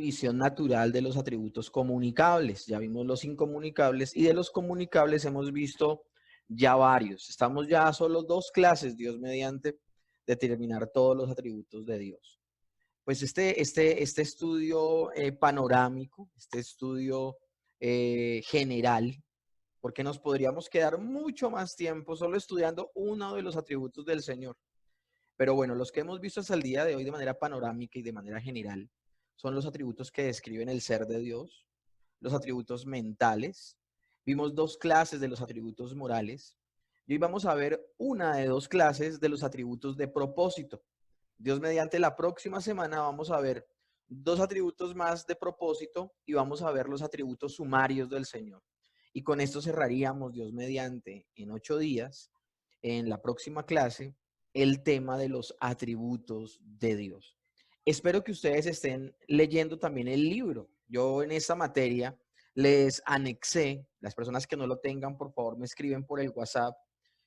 división natural de los atributos comunicables. Ya vimos los incomunicables y de los comunicables hemos visto ya varios. Estamos ya a solo 2 clases, Dios mediante, de terminar todos los atributos de Dios. Pues este estudio panorámico, este estudio general, porque nos podríamos quedar mucho más tiempo solo estudiando uno de los atributos del Señor. Pero bueno, los que hemos visto hasta el día de hoy de manera panorámica y de manera general son los atributos que describen el ser de Dios, los atributos mentales. Vimos 2 clases de los atributos morales. Y hoy vamos a ver una de 2 clases de los atributos de propósito. Dios mediante, la próxima semana vamos a ver 2 atributos más de propósito y vamos a ver los atributos sumarios del Señor. Y con esto cerraríamos, Dios mediante, en 8 días, en la próxima clase, el tema de los atributos de Dios. Espero que ustedes estén leyendo también el libro. Yo en esta materia les anexé, las personas que no lo tengan, por favor me escriben por el WhatsApp,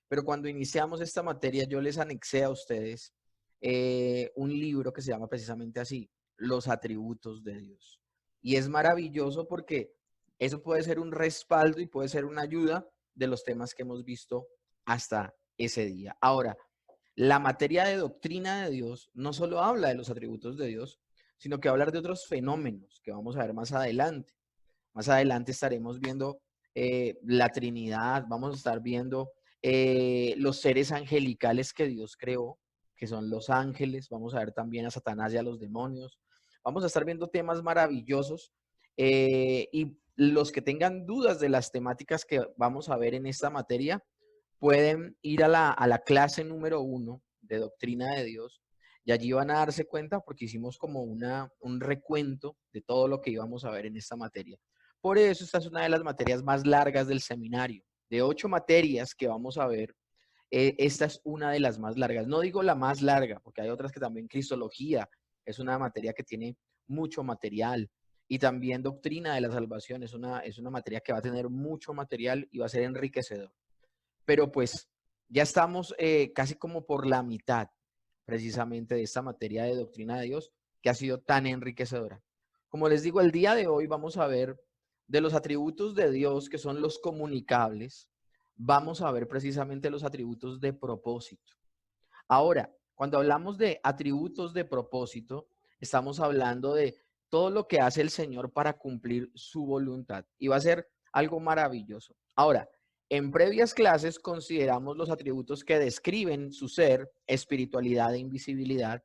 pero cuando iniciamos esta materia yo les anexé a ustedes un libro que se llama precisamente así, Los atributos de Dios. Y es maravilloso porque eso puede ser un respaldo y puede ser una ayuda de los temas que hemos visto hasta ese día. Ahora, la materia de doctrina de Dios no solo habla de los atributos de Dios, sino que habla de otros fenómenos que vamos a ver más adelante. Más adelante estaremos viendo la Trinidad, vamos a estar viendo los seres angelicales que Dios creó, que son los ángeles, vamos a ver también a Satanás y a los demonios, vamos a estar viendo temas maravillosos y los que tengan dudas de las temáticas que vamos a ver en esta materia, pueden ir a la clase número 1 de Doctrina de Dios y allí van a darse cuenta porque hicimos como un recuento de todo lo que íbamos a ver en esta materia. Por eso esta es una de las materias más largas del seminario. De 8 materias que vamos a ver, esta es una de las más largas. No digo la más larga, porque hay otras que también, Cristología, es una materia que tiene mucho material. Y también Doctrina de la Salvación es una materia que va a tener mucho material y va a ser enriquecedor. Pero pues ya estamos casi como por la mitad precisamente de esta materia de doctrina de Dios que ha sido tan enriquecedora. Como les digo, el día de hoy vamos a ver de los atributos de Dios que son los comunicables, vamos a ver precisamente los atributos de propósito. Ahora, cuando hablamos de atributos de propósito, estamos hablando de todo lo que hace el Señor para cumplir su voluntad y va a ser algo maravilloso. Ahora, en previas clases consideramos los atributos que describen su ser, espiritualidad e invisibilidad.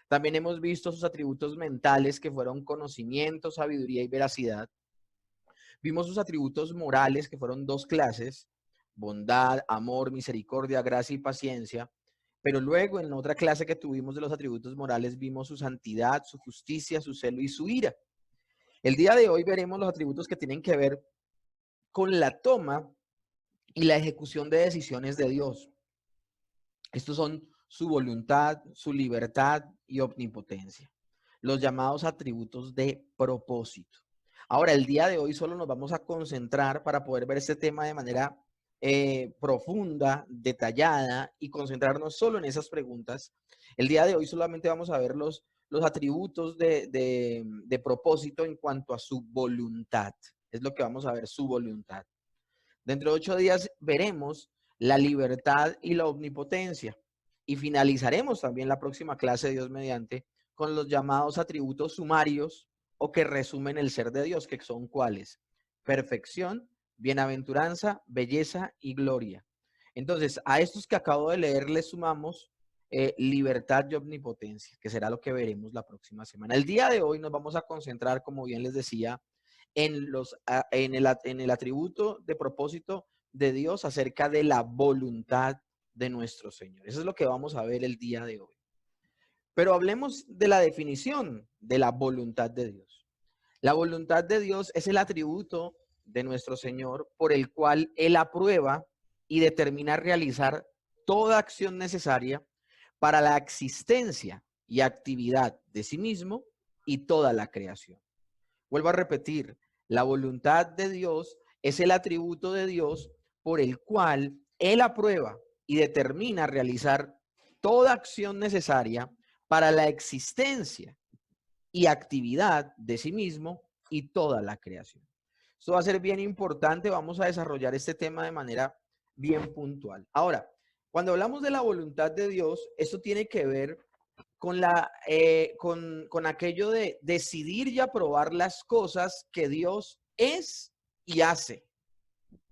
También hemos visto sus atributos mentales que fueron conocimiento, sabiduría y veracidad. Vimos sus atributos morales que fueron 2 clases, bondad, amor, misericordia, gracia y paciencia. Pero luego en otra clase que tuvimos de los atributos morales vimos su santidad, su justicia, su celo y su ira. El día de hoy veremos los atributos que tienen que ver con la toma y la ejecución de decisiones de Dios. Estos son su voluntad, su libertad y omnipotencia, los llamados atributos de propósito. Ahora, el día de hoy solo nos vamos a concentrar para poder ver este tema de manera profunda, detallada y concentrarnos solo en esas preguntas. El día de hoy solamente vamos a ver los atributos de propósito en cuanto a su voluntad. Es lo que vamos a ver, su voluntad. Dentro de 8 días veremos la libertad y la omnipotencia. Y finalizaremos también la próxima clase, Dios mediante, con los llamados atributos sumarios o que resumen el ser de Dios, que son ¿cuáles? Perfección, bienaventuranza, belleza y gloria. Entonces, a estos que acabo de leer les sumamos libertad y omnipotencia, que será lo que veremos la próxima semana. El día de hoy nos vamos a concentrar, como bien les decía, en el atributo de propósito de Dios acerca de la voluntad de nuestro Señor. Eso es lo que vamos a ver el día de hoy. Pero hablemos de la definición de la voluntad de Dios. La voluntad de Dios es el atributo de nuestro Señor por el cual Él aprueba y determina realizar toda acción necesaria para la existencia y actividad de sí mismo y toda la creación. Vuelvo a repetir, la voluntad de Dios es el atributo de Dios por el cual Él aprueba y determina realizar toda acción necesaria para la existencia y actividad de sí mismo y toda la creación. Esto va a ser bien importante. Vamos a desarrollar este tema de manera bien puntual. Ahora, cuando hablamos de la voluntad de Dios, esto tiene que ver con aquello de decidir y aprobar las cosas que Dios es y hace.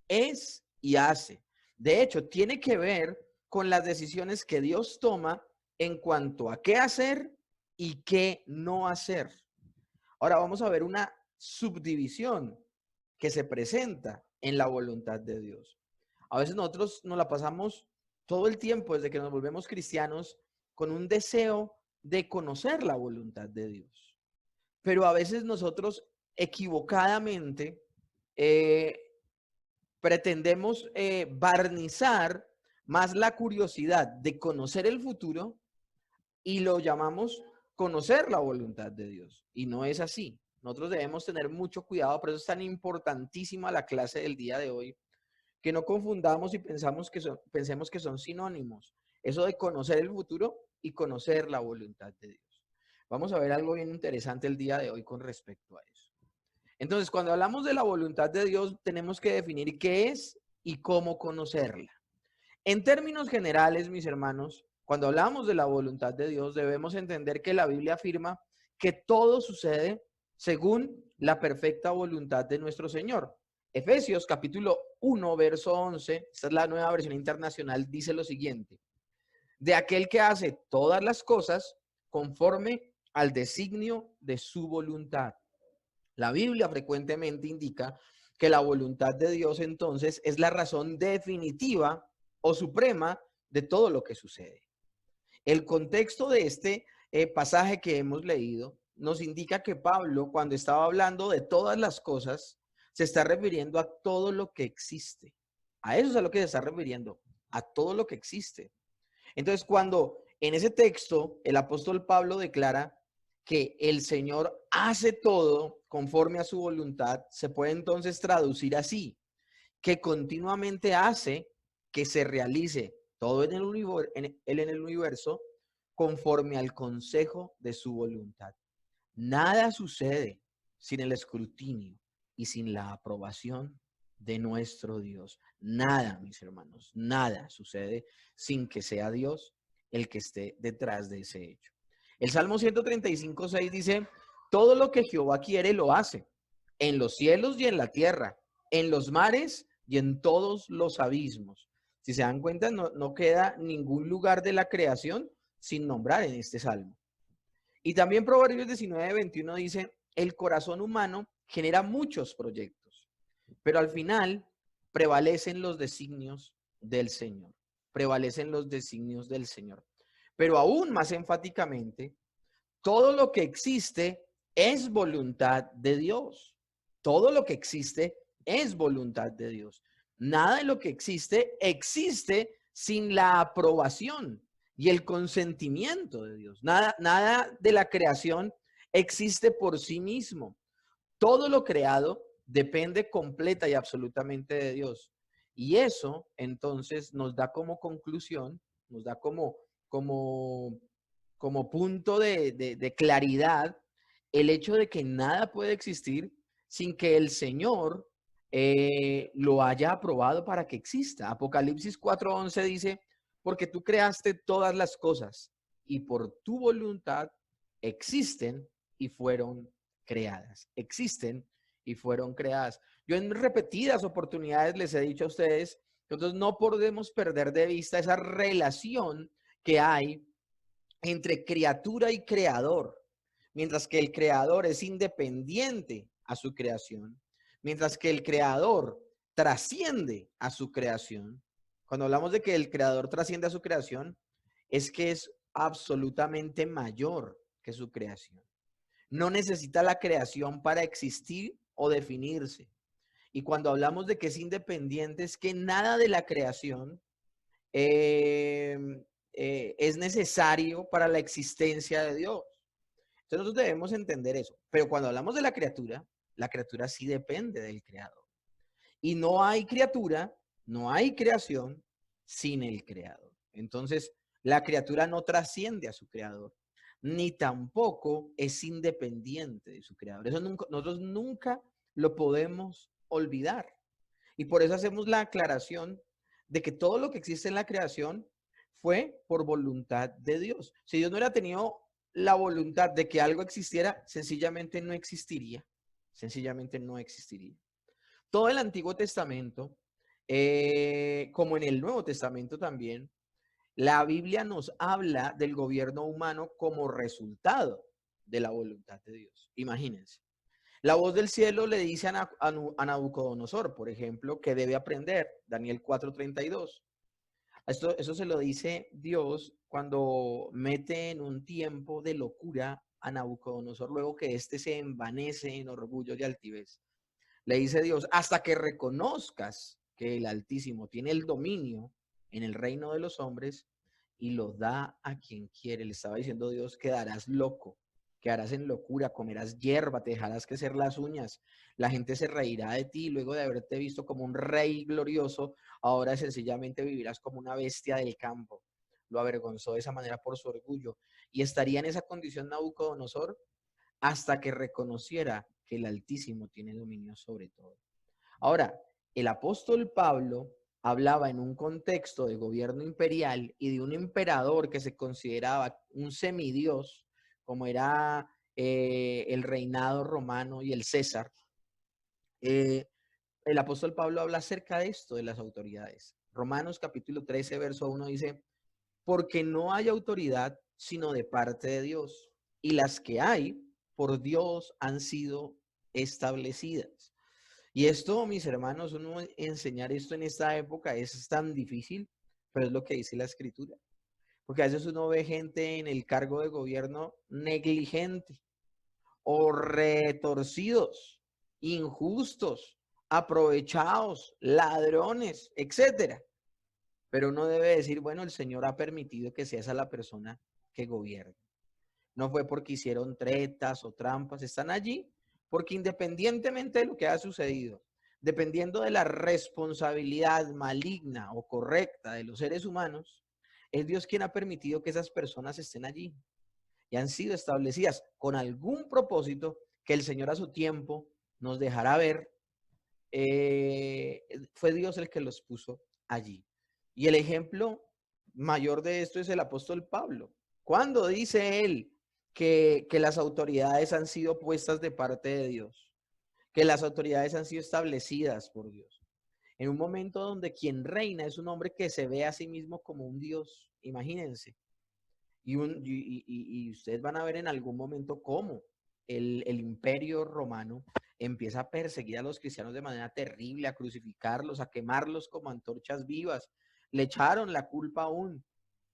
Es y hace. De hecho, tiene que ver con las decisiones que Dios toma en cuanto a qué hacer y qué no hacer. Ahora vamos a ver una subdivisión que se presenta en la voluntad de Dios. A veces nosotros nos la pasamos todo el tiempo desde que nos volvemos cristianos con un deseo de conocer la voluntad de Dios. Pero a veces nosotros equivocadamente eh, pretendemos barnizar más la curiosidad de conocer el futuro y lo llamamos conocer la voluntad de Dios. Y no es así. Nosotros debemos tener mucho cuidado, por eso es tan importantísima la clase del día de hoy, que no confundamos y pensemos que son sinónimos. Eso de conocer el futuro y conocer la voluntad de Dios. Vamos a ver algo bien interesante el día de hoy con respecto a eso. Entonces, cuando hablamos de la voluntad de Dios, tenemos que definir qué es y cómo conocerla. En términos generales, mis hermanos, cuando hablamos de la voluntad de Dios, debemos entender que la Biblia afirma que todo sucede según la perfecta voluntad de nuestro Señor. Efesios capítulo 1, verso 11, esta es la Nueva Versión Internacional, dice lo siguiente: de aquel que hace todas las cosas conforme al designio de su voluntad. La Biblia frecuentemente indica que la voluntad de Dios entonces es la razón definitiva o suprema de todo lo que sucede. El contexto de este pasaje que hemos leído nos indica que Pablo, cuando estaba hablando de todas las cosas, se está refiriendo a todo lo que existe. A eso es a lo que se está refiriendo, a todo lo que existe. Entonces, cuando en ese texto el apóstol Pablo declara que el Señor hace todo conforme a su voluntad, se puede entonces traducir así: que continuamente hace que se realice todo en el universo conforme al consejo de su voluntad. Nada sucede sin el escrutinio y sin la aprobación de nuestro Dios. Nada, mis hermanos, nada sucede sin que sea Dios el que esté detrás de ese hecho. El Salmo 135:6 dice: todo lo que Jehová quiere lo hace, en los cielos y en la tierra, en los mares y en todos los abismos. Si se dan cuenta, no queda ningún lugar de la creación sin nombrar en este salmo. Y también Proverbios 19:21 dice: el corazón humano genera muchos proyectos, pero al final prevalecen los designios del Señor. Prevalecen los designios del Señor. Pero aún más enfáticamente, todo lo que existe es voluntad de Dios. Todo lo que existe es voluntad de Dios. Nada de lo que existe sin la aprobación y el consentimiento de Dios. Nada de la creación existe por sí mismo. Todo lo creado depende completa y absolutamente de Dios. Y eso entonces nos da como conclusión, nos da como punto de claridad el hecho de que nada puede existir sin que el Señor lo haya aprobado para que exista. Apocalipsis 4:11 dice: porque tú creaste todas las cosas y por tu voluntad existen y fueron creadas. Existen y fueron creadas. Yo en repetidas oportunidades les he dicho a ustedes que nosotros no podemos perder de vista esa relación que hay entre criatura y creador. Mientras que el creador es independiente a su creación, mientras que el creador trasciende a su creación. Cuando hablamos de que el creador trasciende a su creación, es que es absolutamente mayor que su creación. No necesita la creación para existir o definirse. Y cuando hablamos de que es independiente, es que nada de la creación eh, es necesario para la existencia de Dios. Entonces nosotros debemos entender eso. Pero cuando hablamos de la criatura sí depende del creador. Y no hay criatura, no hay creación sin el creador. Entonces, la criatura no trasciende a su creador. ni tampoco es independiente de su creador. Eso nunca, nosotros nunca lo podemos olvidar. Y por eso hacemos la aclaración de que todo lo que existe en la creación fue por voluntad de Dios. Si Dios no hubiera tenido la voluntad de que algo existiera, sencillamente no existiría. Sencillamente no existiría. Todo el Antiguo Testamento, como en el Nuevo Testamento también, la Biblia nos habla del gobierno humano como resultado de la voluntad de Dios. Imagínense. La voz del cielo le dice a Nabucodonosor, por ejemplo, que debe aprender. Daniel 4:32. Eso se lo dice Dios cuando mete en un tiempo de locura a Nabucodonosor, luego que éste se envanece en orgullo y altivez. Le dice Dios, hasta que reconozcas que el Altísimo tiene el dominio en el reino de los hombres y lo da a quien quiere. Le estaba diciendo Dios, quedarás loco, quedarás en locura, comerás hierba, te dejarás crecer las uñas, la gente se reirá de ti luego de haberte visto como un rey glorioso, ahora sencillamente vivirás como una bestia del campo. Lo avergonzó de esa manera por su orgullo y estaría en esa condición Nabucodonosor hasta que reconociera que el Altísimo tiene dominio sobre todo. Ahora, el apóstol Pablo hablaba en un contexto de gobierno imperial y de un emperador que se consideraba un semidios, como era el reinado romano y el César. El apóstol Pablo habla acerca de esto, de las autoridades. Romanos capítulo 13, verso 1 dice, porque no hay autoridad sino de parte de Dios, y las que hay por Dios han sido establecidas. Y esto, mis hermanos, uno enseñar esto en esta época es tan difícil, pero es lo que dice la escritura. Porque a veces uno ve gente en el cargo de gobierno negligente o retorcidos, injustos, aprovechados, ladrones, etcétera. Pero uno debe decir, bueno, el Señor ha permitido que sea esa la persona que gobierne. No fue porque hicieron tretas o trampas, están allí porque independientemente de lo que ha sucedido, dependiendo de la responsabilidad maligna o correcta de los seres humanos, es Dios quien ha permitido que esas personas estén allí y han sido establecidas con algún propósito que el Señor a su tiempo nos dejará ver. Fue Dios el que los puso allí. Y el ejemplo mayor de esto es el apóstol Pablo. Cuando dice él que las autoridades han sido puestas de parte de Dios, que las autoridades han sido establecidas por Dios, en un momento donde quien reina es un hombre que se ve a sí mismo como un Dios, imagínense. Y ustedes van a ver en algún momento cómo el imperio romano empieza a perseguir a los cristianos de manera terrible, a crucificarlos, a quemarlos como antorchas vivas. Le echaron la culpa aún.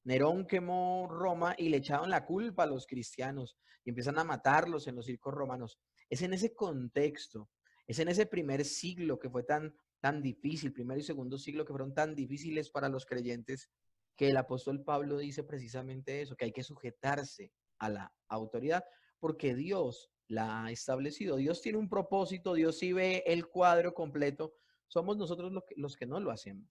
Nerón quemó Roma y le echaron la culpa a los cristianos y empiezan a matarlos en los circos romanos. Es en ese contexto, es en ese primer siglo que fue tan difícil, primero y segundo siglo que fueron tan difíciles para los creyentes, que el apóstol Pablo dice precisamente eso, que hay que sujetarse a la autoridad porque Dios la ha establecido. Dios tiene un propósito, Dios sí ve el cuadro completo, somos nosotros los que no lo hacemos.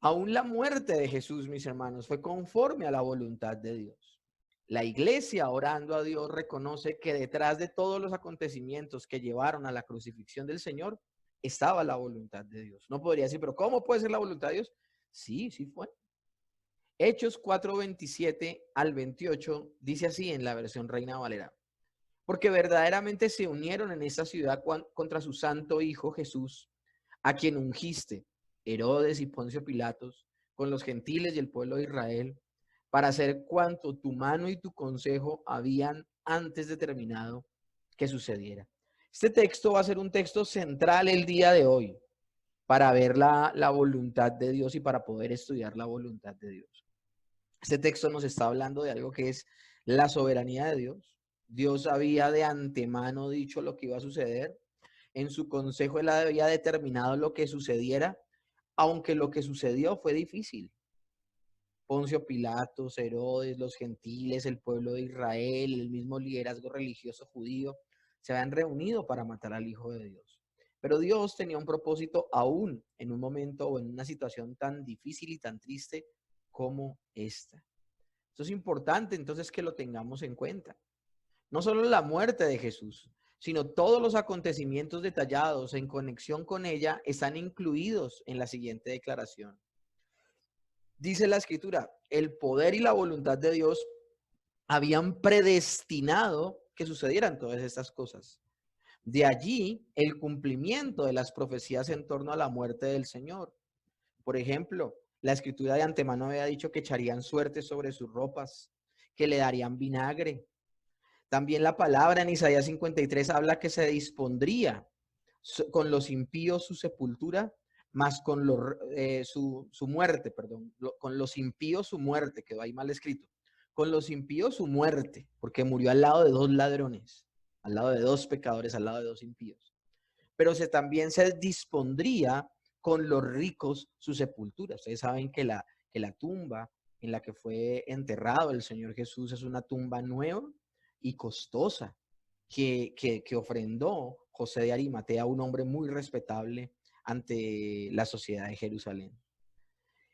Aún la muerte de Jesús, mis hermanos, fue conforme a la voluntad de Dios. La iglesia, orando a Dios, reconoce que detrás de todos los acontecimientos que llevaron a la crucifixión del Señor, estaba la voluntad de Dios. No podría decir, pero ¿cómo puede ser la voluntad de Dios? Sí, sí fue. Hechos 4:27 al 28 dice así en la versión Reina Valera. Porque verdaderamente se unieron en esta ciudad contra su santo Hijo Jesús, a quien ungiste, Herodes y Poncio Pilatos, con los gentiles y el pueblo de Israel, para hacer cuanto tu mano y tu consejo habían antes determinado que sucediera. Este texto va a ser un texto central el día de hoy para ver la voluntad de Dios y para poder estudiar la voluntad de Dios. Este texto nos está hablando de algo que es la soberanía de Dios. Dios había de antemano dicho lo que iba a suceder. En su consejo él había determinado lo que sucediera, aunque lo que sucedió fue difícil. Poncio Pilatos, Herodes, los gentiles, el pueblo de Israel, el mismo liderazgo religioso judío, se habían reunido para matar al Hijo de Dios. Pero Dios tenía un propósito aún en un momento o en una situación tan difícil y tan triste como esta. Esto es importante entonces que lo tengamos en cuenta. No solo la muerte de Jesús, sino todos los acontecimientos detallados en conexión con ella están incluidos en la siguiente declaración. Dice la Escritura, el poder y la voluntad de Dios habían predestinado que sucedieran todas estas cosas. De allí el cumplimiento de las profecías en torno a la muerte del Señor. Por ejemplo, la Escritura de antemano había dicho que echarían suerte sobre sus ropas, que le darían vinagre. También la palabra en Isaías 53 habla que se dispondría con los impíos su sepultura, más con su muerte, perdón, con los impíos su muerte, quedó ahí mal escrito. Con los impíos su muerte, porque murió al lado de dos ladrones, al lado de dos pecadores, al lado de dos impíos. Pero también se dispondría con los ricos su sepultura. Ustedes saben que la tumba en la que fue enterrado el Señor Jesús es una tumba nueva y costosa que ofrendó José de Arimatea, un hombre muy respetable ante la sociedad de Jerusalén.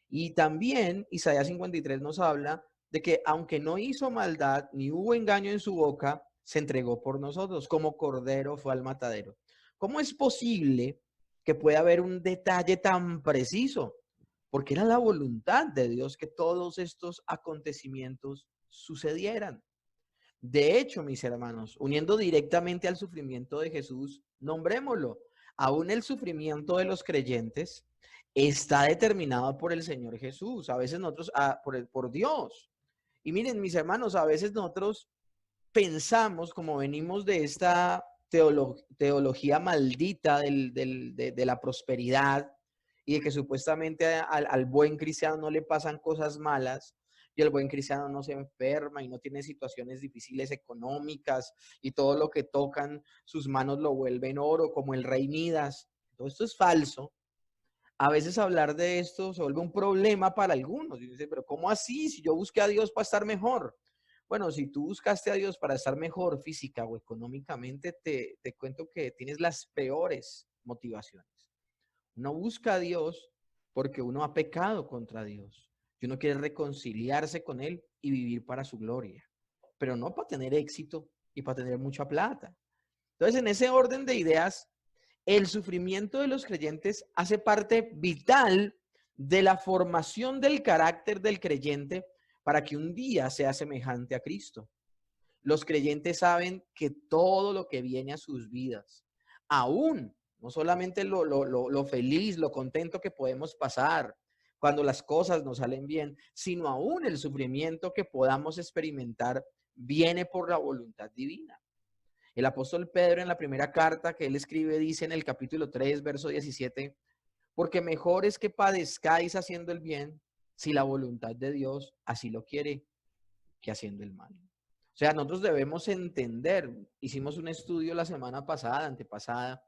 Y también Isaías 53 nos habla de que aunque no hizo maldad ni hubo engaño en su boca, se entregó por nosotros, como cordero fue al matadero. ¿Cómo es posible que pueda haber un detalle tan preciso? Porque era la voluntad de Dios que todos estos acontecimientos sucedieran. De hecho, mis hermanos, uniendo directamente al sufrimiento de Jesús, nombrémoslo, aún el sufrimiento de los creyentes está determinado por el Señor Jesús, a veces nosotros, por Dios. Y miren, mis hermanos, a veces nosotros pensamos, como venimos de esta teología maldita de la prosperidad y de que supuestamente al buen cristiano no le pasan cosas malas, y el buen cristiano no se enferma y no tiene situaciones difíciles económicas y todo lo que tocan sus manos lo vuelven oro, como el rey Midas. Todo esto es falso. A veces hablar de esto se vuelve un problema para algunos. Y dicen, pero ¿cómo así? Si yo busqué a Dios para estar mejor. Bueno, si tú buscaste a Dios para estar mejor física o económicamente, te cuento que tienes las peores motivaciones. Uno busca a Dios porque uno ha pecado contra Dios. Y uno quiere reconciliarse con Él y vivir para su gloria. Pero no para tener éxito y para tener mucha plata. Entonces, en ese orden de ideas, el sufrimiento de los creyentes hace parte vital de la formación del carácter del creyente para que un día sea semejante a Cristo. Los creyentes saben que todo lo que viene a sus vidas, aún no solamente lo feliz, lo contento que podemos pasar cuando las cosas nos salen bien, sino aún el sufrimiento que podamos experimentar viene por la voluntad divina. El apóstol Pedro en la primera carta que él escribe dice en el capítulo 3, verso 17, porque mejor es que padezcáis haciendo el bien, si la voluntad de Dios así lo quiere, que haciendo el mal. O sea, nosotros debemos entender, hicimos un estudio la semana pasada, antepasada,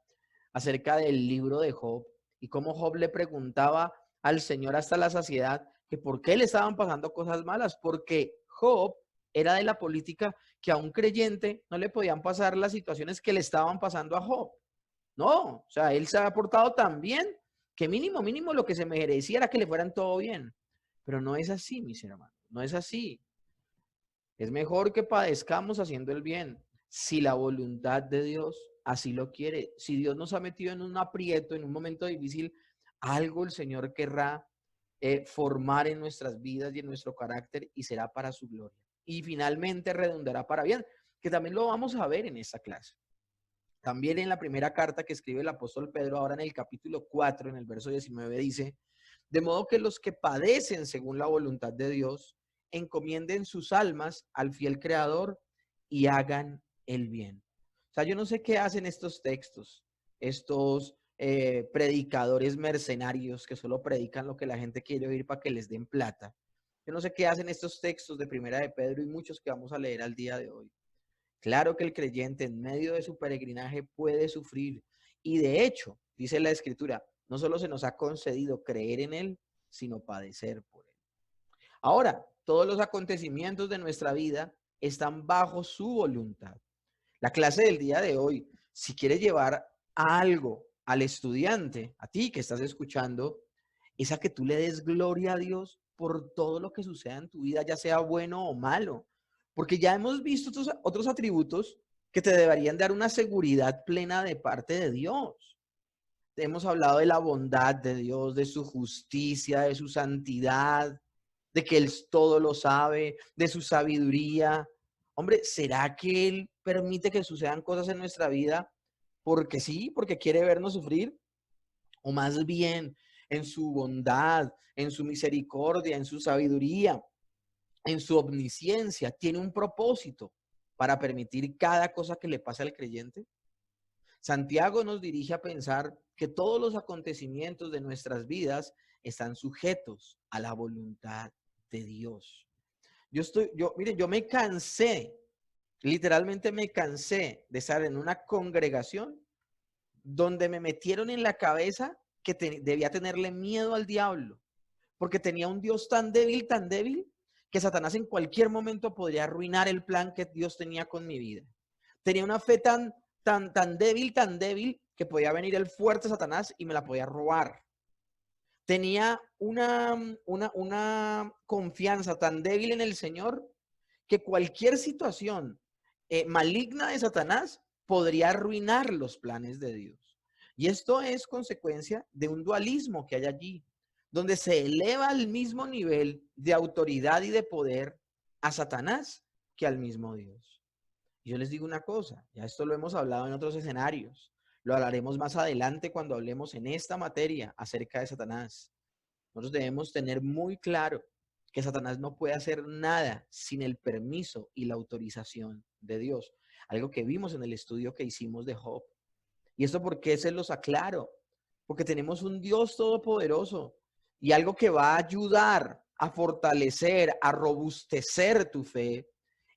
acerca del libro de Job y cómo Job le preguntaba al Señor hasta la saciedad que por qué le estaban pasando cosas malas, porque Job era de la política que a un creyente no le podían pasar las situaciones que le estaban pasando a Job. No, o sea, él se ha portado tan bien que mínimo lo que se merecía era que le fueran todo bien. Pero no es así, mis hermanos, no es así. Es mejor que padezcamos haciendo el bien, si la voluntad de Dios así lo quiere. Si Dios nos ha metido en un aprieto, en un momento difícil, algo el Señor querrá formar en nuestras vidas y en nuestro carácter y será para su gloria. Y finalmente redundará para bien, que también lo vamos a ver en esta clase. También en la primera carta que escribe el apóstol Pedro, ahora en el capítulo 4, en el verso 19, dice, de modo que los que padecen según la voluntad de Dios, encomienden sus almas al fiel Creador y hagan el bien. O sea, yo no sé qué hacen estos textos, estos predicadores mercenarios que solo predican lo que la gente quiere oír para que les den plata. Yo no sé qué hacen estos textos de Primera de Pedro y muchos que vamos a leer al día de hoy. Claro que el creyente en medio de su peregrinaje puede sufrir y de hecho, dice la Escritura, no solo se nos ha concedido creer en Él, sino padecer por Él. Ahora, todos los acontecimientos de nuestra vida están bajo su voluntad. La clase del día de hoy, si quieres llevar algo al estudiante, a ti que estás escuchando, es a que tú le des gloria a Dios por todo lo que suceda en tu vida, ya sea bueno o malo. Porque ya hemos visto otros atributos que te deberían dar una seguridad plena de parte de Dios. Hemos hablado de la bondad de Dios, de su justicia, de su santidad, de que Él todo lo sabe, de su sabiduría. Hombre, ¿será que Él permite que sucedan cosas en nuestra vida porque sí, porque quiere vernos sufrir? O más bien en su bondad, en su misericordia, en su sabiduría, en su omnisciencia, tiene un propósito para permitir cada cosa que le pasa al creyente. Santiago nos dirige a pensar que todos los acontecimientos de nuestras vidas están sujetos a la voluntad de Dios. Miren, yo me cansé, literalmente me cansé de estar en una congregación donde me metieron en la cabeza que debía tenerle miedo al diablo, porque tenía un Dios tan débil, que Satanás en cualquier momento podría arruinar el plan que Dios tenía con mi vida. Tenía una fe tan débil, que podía venir el fuerte Satanás y me la podía robar. Tenía una confianza tan débil en el Señor que cualquier situación maligna de Satanás podría arruinar los planes de Dios. Y esto es consecuencia de un dualismo que hay allí, donde se eleva al mismo nivel de autoridad y de poder a Satanás que al mismo Dios. Y yo les digo una cosa, ya esto lo hemos hablado en otros escenarios, lo hablaremos más adelante cuando hablemos en esta materia acerca de Satanás. Nosotros debemos tener muy claro que Satanás no puede hacer nada sin el permiso y la autorización de Dios. Algo que vimos en el estudio que hicimos de Job. ¿Y esto por qué se los aclaro? Porque tenemos un Dios todopoderoso y algo que va a ayudar a fortalecer, a robustecer tu fe,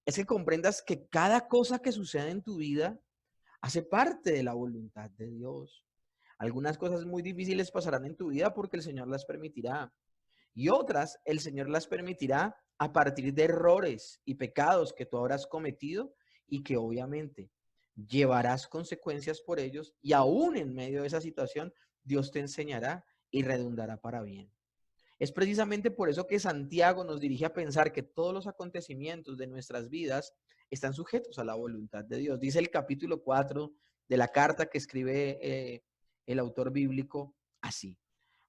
es que comprendas que cada cosa que sucede en tu vida hace parte de la voluntad de Dios. Algunas cosas muy difíciles pasarán en tu vida porque el Señor las permitirá. Y otras, el Señor las permitirá a partir de errores y pecados que tú habrás cometido y que obviamente llevarás consecuencias por ellos, y aún en medio de esa situación, Dios te enseñará y redundará para bien. Es precisamente por eso que Santiago nos dirige a pensar que todos los acontecimientos de nuestras vidas están sujetos a la voluntad de Dios. Dice el capítulo 4 de la carta que escribe el autor bíblico así: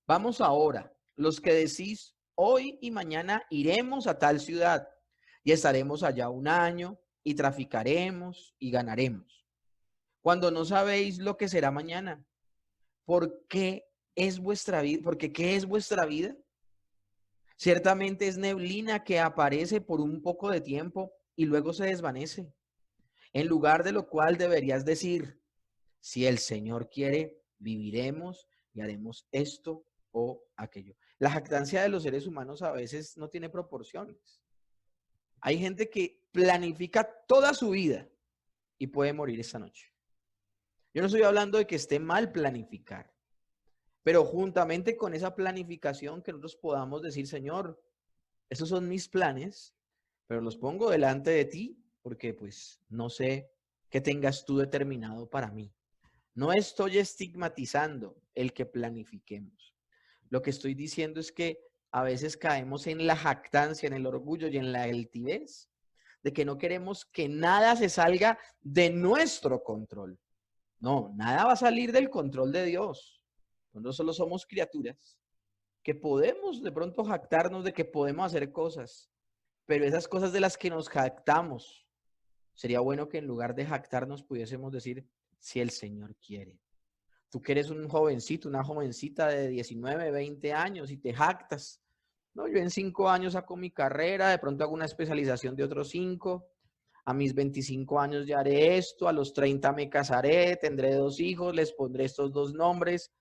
vamos ahora, los que decís, hoy y mañana iremos a tal ciudad y estaremos allá un año y traficaremos y ganaremos, cuando no sabéis lo que será mañana. ¿Por qué es vuestra vida? Porque ¿qué es vuestra vida? Ciertamente es neblina que aparece por un poco de tiempo y luego se desvanece. En lugar de lo cual deberías decir, si el Señor quiere, viviremos y haremos esto o aquello. La jactancia de los seres humanos a veces no tiene proporciones. Hay gente que planifica toda su vida y puede morir esta noche. Yo no estoy hablando de que esté mal planificar, pero juntamente con esa planificación que nosotros podamos decir, Señor, esos son mis planes, pero los pongo delante de ti porque pues no sé qué tengas tú determinado para mí. No estoy estigmatizando el que planifiquemos. Lo que estoy diciendo es que a veces caemos en la jactancia, en el orgullo y en la altivez de que no queremos que nada se salga de nuestro control. No, nada va a salir del control de Dios. Nosotros solo somos criaturas que podemos de pronto jactarnos de que podemos hacer cosas, pero esas cosas de las que nos jactamos, sería bueno que en lugar de jactarnos pudiésemos decir, si el Señor quiere. Tú que eres un jovencito, una jovencita de 19, 20 años y te jactas. No, yo en 5 años saco mi carrera, de pronto hago una especialización de otros 5. A mis 25 años ya haré esto, a los 30 me casaré, tendré 2 hijos, les pondré estos 2 nombres.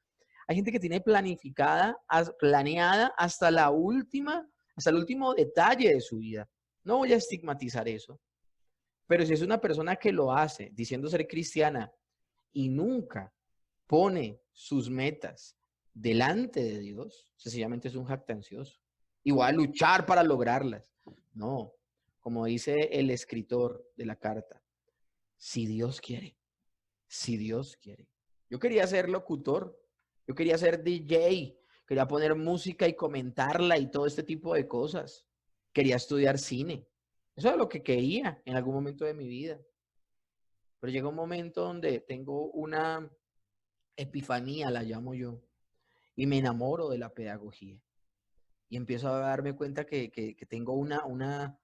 Hay gente que tiene planeada hasta el último detalle de su vida. No voy a estigmatizar eso, pero si es una persona que lo hace diciendo ser cristiana y nunca pone sus metas delante de Dios, sencillamente es un jactancioso. Y voy a luchar para lograrlas. No, como dice el escritor de la carta, si Dios quiere, si Dios quiere. Yo quería ser locutor, yo quería ser DJ, Quería poner música y comentarla y todo este tipo de cosas. Quería estudiar cine. Eso es lo que quería en algún momento de mi vida. Pero llega un momento donde tengo una epifanía, la llamo yo, y me enamoro de la pedagogía. Y empiezo a darme cuenta que tengo un amor,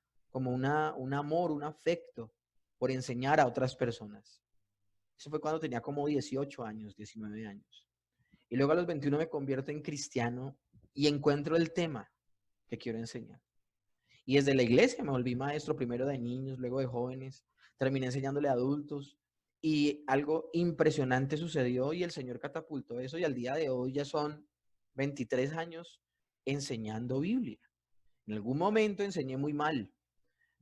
un afecto por enseñar a otras personas. Eso fue cuando tenía como 18 años, 19 años. Y luego a los 21 me convierto en cristiano y encuentro el tema que quiero enseñar. Y desde la iglesia me volví maestro, primero de niños, luego de jóvenes, terminé enseñándole a adultos. Y algo impresionante sucedió y el Señor catapultó eso y al día de hoy ya son 23 años enseñando Biblia. En algún momento enseñé muy mal,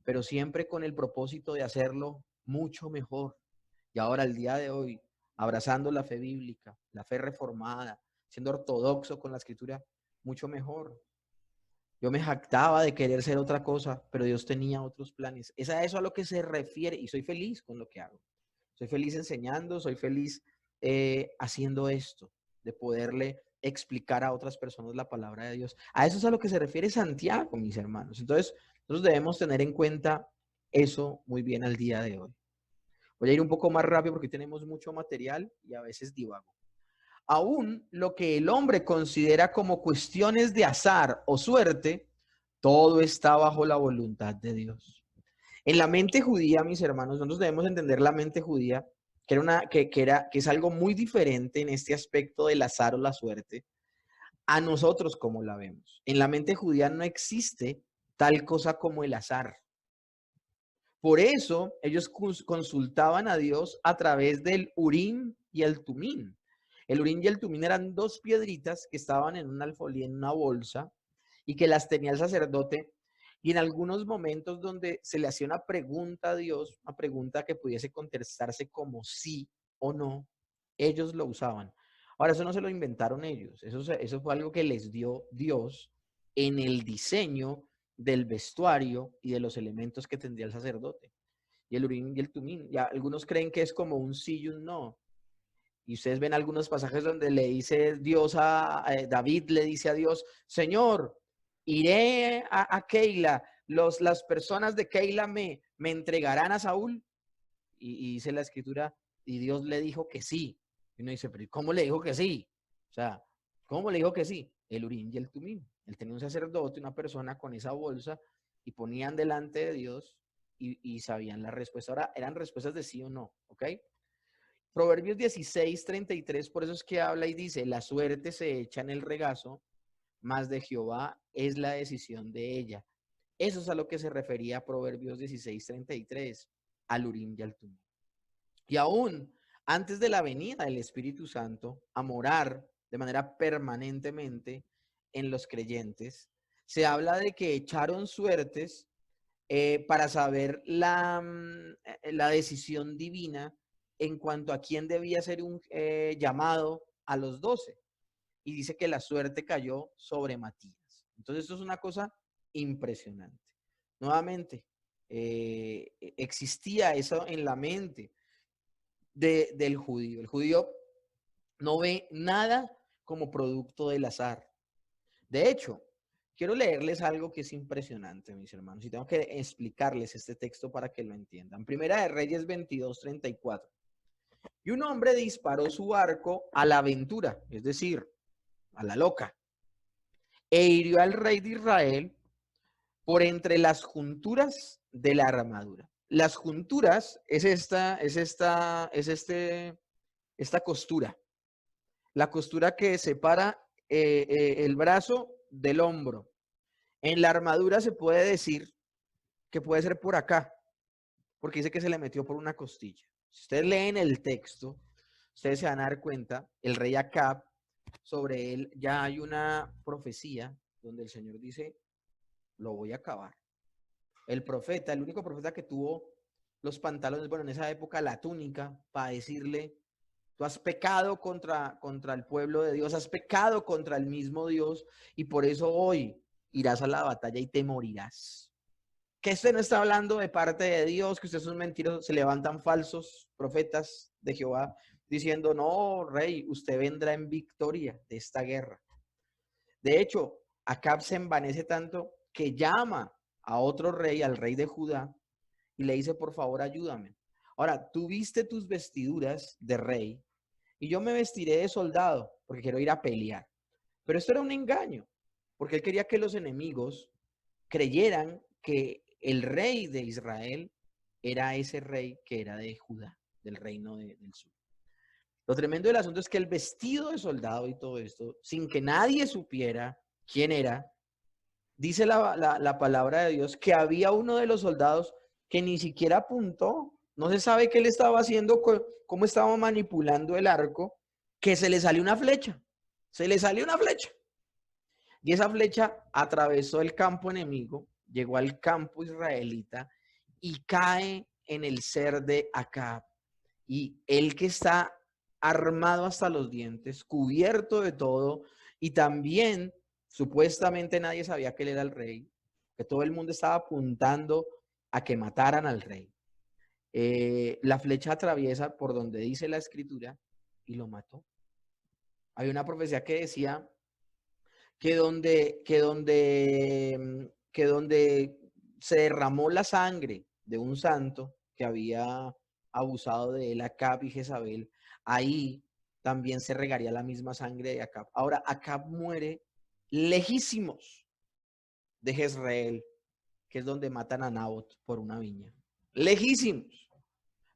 pero siempre con el propósito de hacerlo mucho mejor. Y ahora, al día de hoy, abrazando la fe bíblica, la fe reformada, siendo ortodoxo con la escritura, mucho mejor. Yo me jactaba de querer ser otra cosa, pero Dios tenía otros planes. Es a eso a lo que se refiere y soy feliz con lo que hago. Soy feliz enseñando, soy feliz haciendo esto, de poderle explicar a otras personas la palabra de Dios. A eso es a lo que se refiere Santiago, mis hermanos. Entonces, nosotros debemos tener en cuenta eso muy bien al día de hoy. Voy a ir un poco más rápido porque tenemos mucho material y a veces divago. Aún lo que el hombre considera como cuestiones de azar o suerte, todo está bajo la voluntad de Dios. En la mente judía, mis hermanos, nosotros debemos entender la mente judía, que es algo muy diferente en este aspecto del azar o la suerte, a nosotros como la vemos. En la mente judía no existe tal cosa como el azar. Por eso ellos consultaban a Dios a través del Urim y el Tumim. El Urim y el Tumim eran dos piedritas que estaban en un alfolí, en una bolsa, y que las tenía el sacerdote. Y en algunos momentos donde se le hacía una pregunta a Dios, una pregunta que pudiese contestarse como sí o no, ellos lo usaban. Ahora, eso no se lo inventaron ellos, eso fue algo que les dio Dios en el diseño del vestuario y de los elementos que tendría el sacerdote. Y el Urim y el Tumim, ya algunos creen que es como un sí y un no. Y ustedes ven algunos pasajes donde le dice Dios David le dice a Dios, Señor, iré a Keila, las personas de Keila me entregarán a Saúl. Y dice la escritura, y Dios le dijo que sí. Y uno dice, pero ¿cómo le dijo que sí? O sea, ¿cómo le dijo que sí? El Urim y el Tumim. Él tenía un sacerdote, una persona con esa bolsa, y ponían delante de Dios y sabían la respuesta. Ahora, eran respuestas de sí o no, ¿ok? Proverbios 16:33, por eso es que habla y dice, la suerte se echa en el regazo, mas de Jehová es la decisión de ella. Eso es a lo que se refería Proverbios 16:33, al Urim y al Tumim. Y aún antes de la venida del Espíritu Santo a morar de manera permanentemente en los creyentes, se habla de que echaron suertes para saber la decisión divina en cuanto a quién debía ser un llamado a los 12. Y dice que la suerte cayó sobre Matías. Entonces, esto es una cosa impresionante. Nuevamente, existía eso en la mente del judío. El judío no ve nada como producto del azar. De hecho, quiero leerles algo que es impresionante, mis hermanos, y tengo que explicarles este texto para que lo entiendan. Primera de Reyes 22:34. Y un hombre disparó su arco a la aventura, es decir, a la loca, e hirió al rey de Israel por entre las junturas de la armadura. Las junturas es esta costura, la costura que separa el brazo del hombro. En la armadura se puede decir que puede ser por acá, porque dice que se le metió por una costilla. Si ustedes leen el texto, ustedes se van a dar cuenta, el rey Acab, sobre él ya hay una profecía donde el Señor dice, lo voy a acabar. El profeta, el único profeta que tuvo los pantalones, bueno, en esa época la túnica, para decirle, tú has pecado contra el pueblo de Dios, has pecado contra el mismo Dios, y por eso hoy irás a la batalla y te morirás. Que usted no está hablando de parte de Dios, que usted es un mentiroso, se levantan falsos profetas de Jehová diciendo, no, rey, usted vendrá en victoria de esta guerra. De hecho, Acab se envanece tanto que llama a otro rey, al rey de Judá, y le dice, por favor, ayúdame. Ahora, tú viste tus vestiduras de rey y yo me vestiré de soldado porque quiero ir a pelear. Pero esto era un engaño, porque él quería que los enemigos creyeran que el rey de Israel era ese rey que era de Judá, del reino del sur. Lo tremendo del asunto es que el vestido de soldado y todo esto, sin que nadie supiera quién era, dice la palabra de Dios que había uno de los soldados que ni siquiera apuntó, no se sabe qué le estaba haciendo, cómo estaba manipulando el arco, que se le salió una flecha, se le salió una flecha. Y esa flecha atravesó el campo enemigo, llegó al campo israelita y cae en el ser de Acab. Y él que está armado hasta los dientes, cubierto de todo, y también supuestamente nadie sabía que él era el rey, que todo el mundo estaba apuntando a que mataran al rey. La flecha atraviesa por donde dice la escritura y lo mató. Hay una profecía que decía que donde se derramó la sangre de un santo que había abusado de él, Acab y Jezabel, ahí también se regaría la misma sangre de Acab. Ahora, Acab muere lejísimos de Jezreel, que es donde matan a Nabot por una viña. Lejísimos.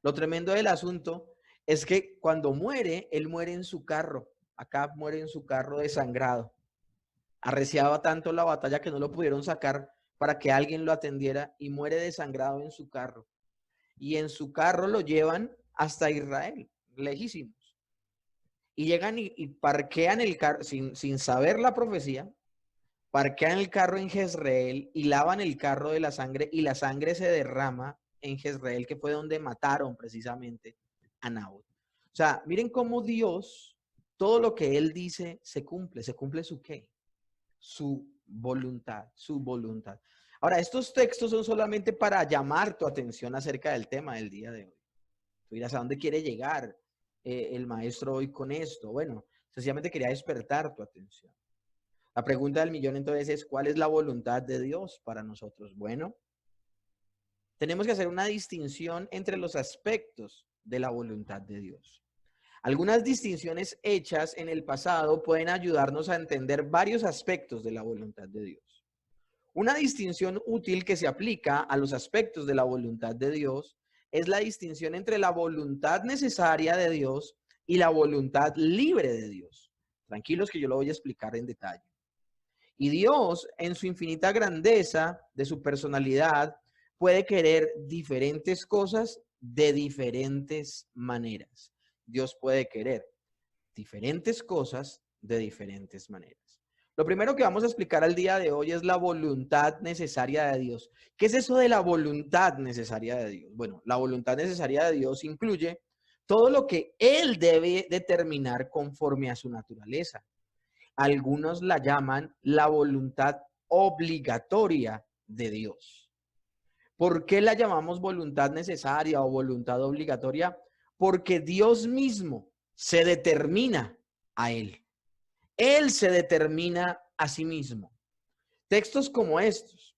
Lo tremendo del asunto es que cuando muere, él muere en su carro. Acab muere en su carro desangrado. Arreciaba tanto la batalla que no lo pudieron sacar para que alguien lo atendiera y muere desangrado en su carro. Y en su carro lo llevan hasta Israel, lejísimos. Y llegan y parquean el carro, sin saber la profecía, parquean el carro en Jezreel y lavan el carro de la sangre y la sangre se derrama en Jezreel, que fue donde mataron precisamente a Nabot. O sea, miren cómo Dios, todo lo que Él dice se cumple su ¿qué? Su voluntad, su voluntad. Ahora, estos textos son solamente para llamar tu atención acerca del tema del día de hoy. Tú dirás, ¿a dónde quiere llegar el maestro hoy con esto? Bueno, sencillamente quería despertar tu atención. La pregunta del millón entonces es, ¿cuál es la voluntad de Dios para nosotros? Bueno, tenemos que hacer una distinción entre los aspectos de la voluntad de Dios. Algunas distinciones hechas en el pasado pueden ayudarnos a entender varios aspectos de la voluntad de Dios. Una distinción útil que se aplica a los aspectos de la voluntad de Dios es la distinción entre la voluntad necesaria de Dios y la voluntad libre de Dios. Tranquilos que yo lo voy a explicar en detalle. Y Dios, en su infinita grandeza de su personalidad, puede querer diferentes cosas de diferentes maneras. Dios puede querer diferentes cosas de diferentes maneras. Lo primero que vamos a explicar al día de hoy es la voluntad necesaria de Dios. ¿Qué es eso de la voluntad necesaria de Dios? Bueno, la voluntad necesaria de Dios incluye todo lo que Él debe determinar conforme a su naturaleza. Algunos la llaman la voluntad obligatoria de Dios. ¿Por qué la llamamos voluntad necesaria o voluntad obligatoria? Porque Dios mismo se determina a Él. Él se determina a sí mismo. Textos como estos.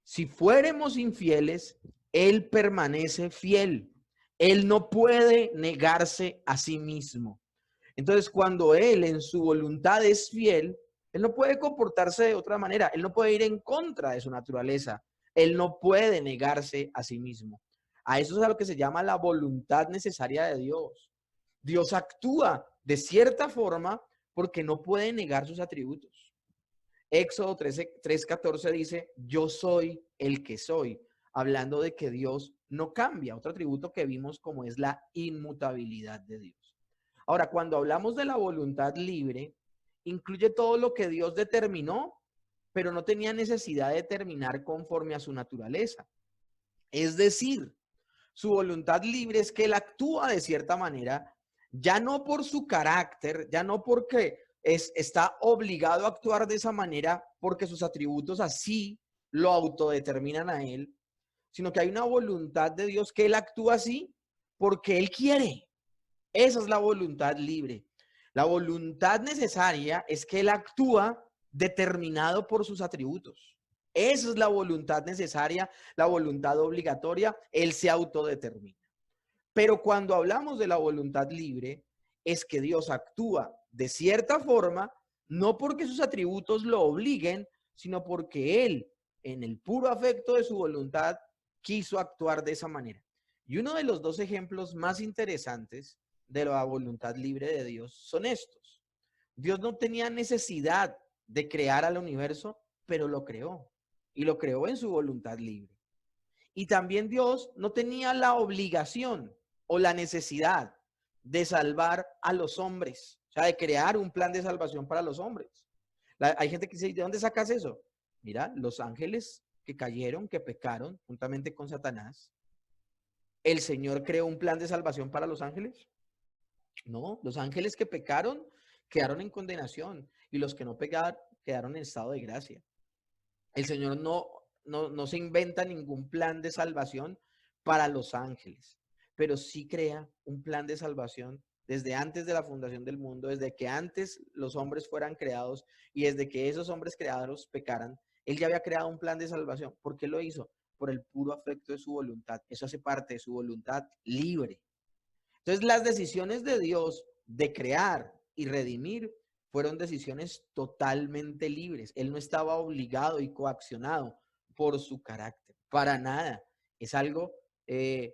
Si fuéramos infieles, Él permanece fiel. Él no puede negarse a sí mismo. Entonces, cuando Él en su voluntad es fiel, Él no puede comportarse de otra manera. Él no puede ir en contra de su naturaleza. Él no puede negarse a sí mismo. A eso es a lo que se llama la voluntad necesaria de Dios. Dios actúa de cierta forma porque no puede negar sus atributos. Éxodo 3:14 dice, yo soy el que soy, hablando de que Dios no cambia. Otro atributo que vimos como es la inmutabilidad de Dios. Ahora, cuando hablamos de la voluntad libre, incluye todo lo que Dios determinó, pero no tenía necesidad de determinar conforme a su naturaleza. Es decir, su voluntad libre es que Él actúa de cierta manera, ya no por su carácter, ya no porque está obligado a actuar de esa manera, porque sus atributos así lo autodeterminan a Él, sino que hay una voluntad de Dios que Él actúa así porque Él quiere. Esa es la voluntad libre. La voluntad necesaria es que Él actúa determinado por sus atributos. Esa es la voluntad necesaria, la voluntad obligatoria. Él se autodetermina. Pero cuando hablamos de la voluntad libre, es que Dios actúa de cierta forma, no porque sus atributos lo obliguen, sino porque Él, en el puro afecto de su voluntad, quiso actuar de esa manera. Y uno de los dos ejemplos más interesantes de la voluntad libre de Dios son estos. Dios no tenía necesidad de crear al universo, pero lo creó. Y lo creó en su voluntad libre. Y también Dios no tenía la obligación o la necesidad de salvar a los hombres, o sea, de crear un plan de salvación para los hombres. Hay gente que dice, ¿de dónde sacas eso? Mira, los ángeles que cayeron, que pecaron juntamente con Satanás, ¿el Señor creó un plan de salvación para los ángeles? No, los ángeles que pecaron quedaron en condenación y los que no pecaron quedaron en estado de gracia. El Señor no se inventa ningún plan de salvación para los ángeles, pero sí crea un plan de salvación desde antes de la fundación del mundo, desde que antes los hombres fueran creados y desde que esos hombres creados pecaran. Él ya había creado un plan de salvación. ¿Por qué lo hizo? Por el puro afecto de su voluntad. Eso hace parte de su voluntad libre. Entonces, las decisiones de Dios de crear y redimir fueron decisiones totalmente libres. Él no estaba obligado y coaccionado por su carácter, para nada. Es algo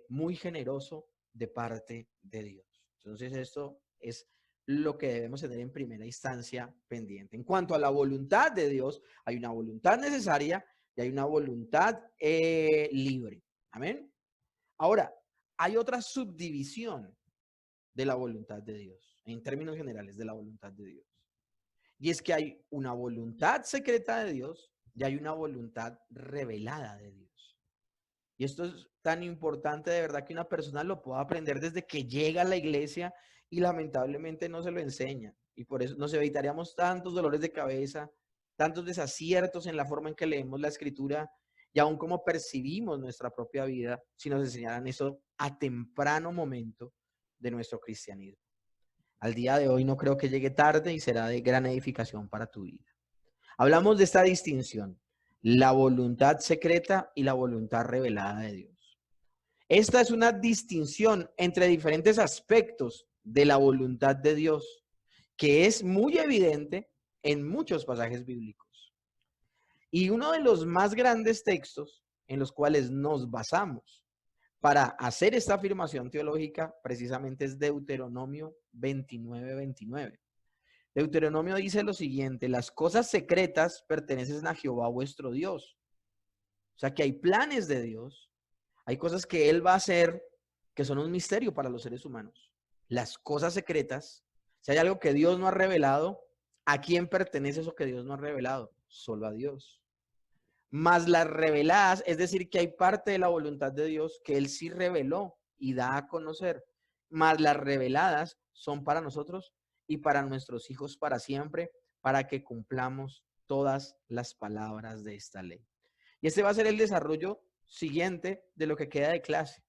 muy generoso de parte de Dios. Entonces, esto es lo que debemos tener en primera instancia pendiente. En cuanto a la voluntad de Dios, hay una voluntad necesaria y hay una voluntad libre. Amén. Ahora, hay otra subdivisión de la voluntad de Dios, en términos generales de la voluntad de Dios. Y es que hay una voluntad secreta de Dios y hay una voluntad revelada de Dios. Y esto es tan importante de verdad que una persona lo pueda aprender desde que llega a la iglesia y lamentablemente no se lo enseña. Y por eso nos evitaríamos tantos dolores de cabeza, tantos desaciertos en la forma en que leemos la escritura y aún cómo percibimos nuestra propia vida si nos enseñaran eso a temprano momento de nuestro cristianismo. Al día de hoy no creo que llegue tarde y será de gran edificación para tu vida. Hablamos de esta distinción, la voluntad secreta y la voluntad revelada de Dios. Esta es una distinción entre diferentes aspectos de la voluntad de Dios, que es muy evidente en muchos pasajes bíblicos. Y uno de los más grandes textos en los cuales nos basamos para hacer esta afirmación teológica precisamente es Deuteronomio 29:29. Deuteronomio dice lo siguiente: las cosas secretas pertenecen a Jehová vuestro Dios. O sea que hay planes de Dios, hay cosas que Él va a hacer que son un misterio para los seres humanos. Las cosas secretas, si hay algo que Dios no ha revelado, ¿a quién pertenece eso que Dios no ha revelado? Solo a Dios. Más las reveladas, es decir, que hay parte de la voluntad de Dios que Él sí reveló y da a conocer. Más las reveladas son para nosotros y para nuestros hijos para siempre, para que cumplamos todas las palabras de esta ley. Y este va a ser el desarrollo siguiente de lo que queda de clase.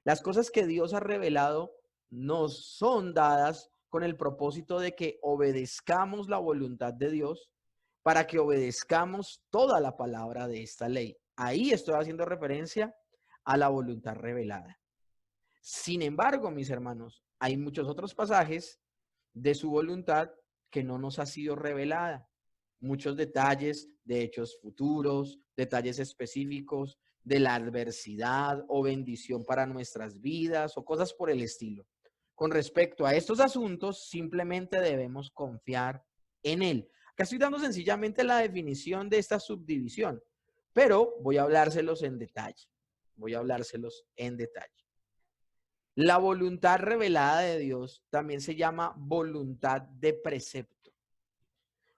Las cosas que Dios ha revelado nos son dadas con el propósito de que obedezcamos la voluntad de Dios, para que obedezcamos toda la palabra de esta ley. Ahí estoy haciendo referencia a la voluntad revelada. Sin embargo, mis hermanos, hay muchos otros pasajes de su voluntad que no nos ha sido revelada. Muchos detalles de hechos futuros, detalles específicos de la adversidad o bendición para nuestras vidas o cosas por el estilo. Con respecto a estos asuntos, simplemente debemos confiar en Él. Acá estoy dando sencillamente la definición de esta subdivisión, pero voy a hablárselos en detalle. Voy a hablárselos en detalle. La voluntad revelada de Dios también se llama voluntad de precepto.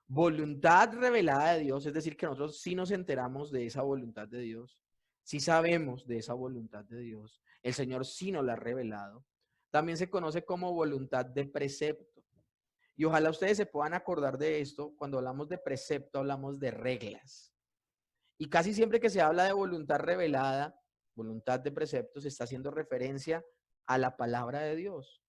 Voluntad revelada de Dios, es decir, que nosotros sí nos enteramos de esa voluntad de Dios, sí sabemos de esa voluntad de Dios, el Señor sí nos la ha revelado. También se conoce como voluntad de precepto. Y ojalá ustedes se puedan acordar de esto. Cuando hablamos de precepto, hablamos de reglas. Y casi siempre que se habla de voluntad revelada, voluntad de precepto, se está haciendo referencia a la palabra de Dios.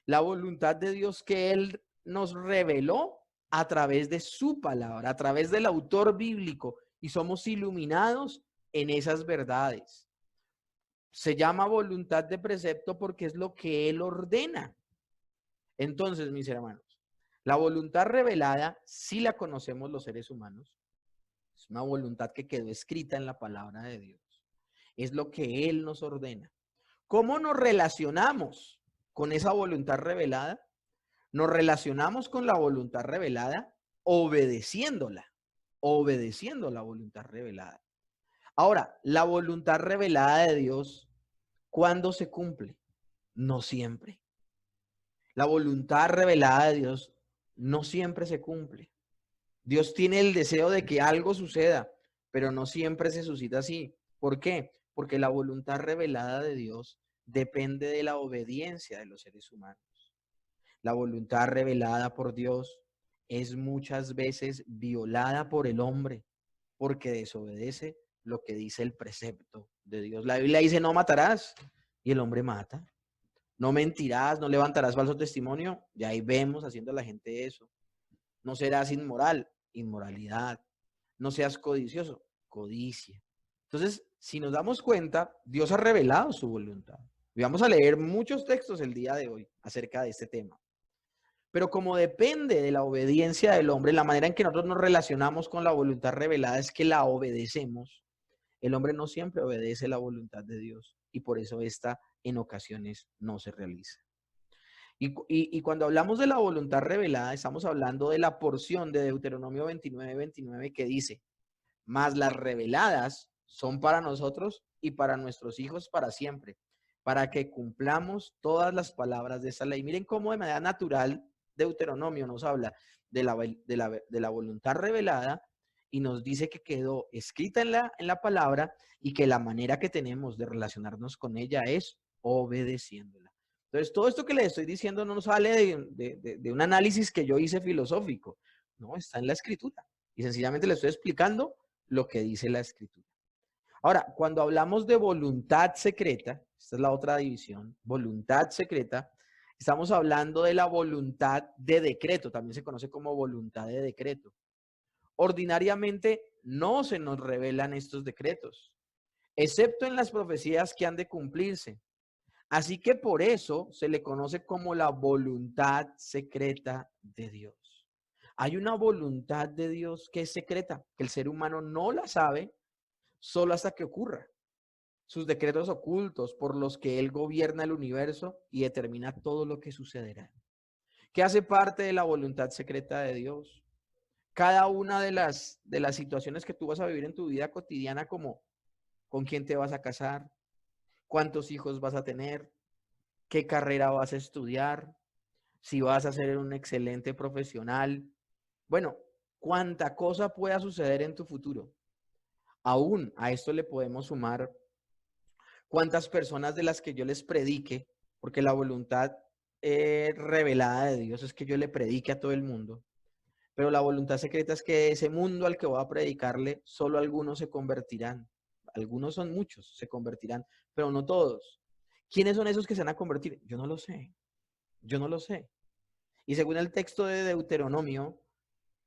La voluntad de Dios que Él nos reveló a través de su palabra, a través del autor bíblico, y somos iluminados en esas verdades. Se llama voluntad de precepto porque es lo que Él ordena. Entonces, mis hermanos, la voluntad revelada sí la conocemos los seres humanos. Es una voluntad que quedó escrita en la palabra de Dios. Es lo que Él nos ordena. ¿Cómo nos relacionamos con esa voluntad revelada? Nos relacionamos con la voluntad revelada obedeciéndola, obedeciendo la voluntad revelada. Ahora, la voluntad revelada de Dios, ¿cuándo se cumple? No siempre. La voluntad revelada de Dios no siempre se cumple. Dios tiene el deseo de que algo suceda, pero no siempre se suscita así. ¿Por qué? Porque la voluntad revelada de Dios depende de la obediencia de los seres humanos. La voluntad revelada por Dios es muchas veces violada por el hombre porque desobedece lo que dice el precepto de Dios. La Biblia dice no matarás y el hombre mata. No mentirás, no levantarás falso testimonio. Y ahí vemos haciendo a la gente eso. No serás inmoral, inmoralidad. No seas codicioso, codicia. Entonces, si nos damos cuenta, Dios ha revelado su voluntad. Y vamos a leer muchos textos el día de hoy acerca de este tema. Pero como depende de la obediencia del hombre, la manera en que nosotros nos relacionamos con la voluntad revelada es que la obedecemos. El hombre no siempre obedece la voluntad de Dios y por eso esta en ocasiones no se realiza. Y cuando hablamos de la voluntad revelada, estamos hablando de la porción de Deuteronomio 29:29 que dice, mas las reveladas son para nosotros y para nuestros hijos para siempre, para que cumplamos todas las palabras de esa ley. Miren cómo de manera natural Deuteronomio nos habla de la voluntad revelada y nos dice que quedó escrita en la palabra y que la manera que tenemos de relacionarnos con ella es obedeciéndola. Entonces, todo esto que le estoy diciendo no sale de un análisis que yo hice filosófico, no, está en la escritura. Y sencillamente le estoy explicando lo que dice la escritura. Ahora, cuando hablamos de voluntad secreta, esta es la otra división, voluntad secreta, estamos hablando de la voluntad de decreto, también se conoce como voluntad de decreto. Ordinariamente no se nos revelan estos decretos, excepto en las profecías que han de cumplirse. Así que por eso se le conoce como la voluntad secreta de Dios. Hay una voluntad de Dios que es secreta, que el ser humano no la sabe solo hasta que ocurra. Sus decretos ocultos por los que Él gobierna el universo y determina todo lo que sucederá. ¿Qué hace parte de la voluntad secreta de Dios? Cada una de las situaciones que tú vas a vivir en tu vida cotidiana, como con quién te vas a casar, cuántos hijos vas a tener, qué carrera vas a estudiar, si vas a ser un excelente profesional. Bueno, cuánta cosa pueda suceder en tu futuro. Aún a esto le podemos sumar cuántas personas de las que yo les predique, porque la voluntad revelada de Dios es que yo le predique a todo el mundo, pero la voluntad secreta es que ese mundo al que voy a predicarle, solo algunos se convertirán. Algunos son muchos, se convertirán, pero no todos. ¿Quiénes son esos que se van a convertir? Yo no lo sé. Yo no lo sé. Y según el texto de Deuteronomio,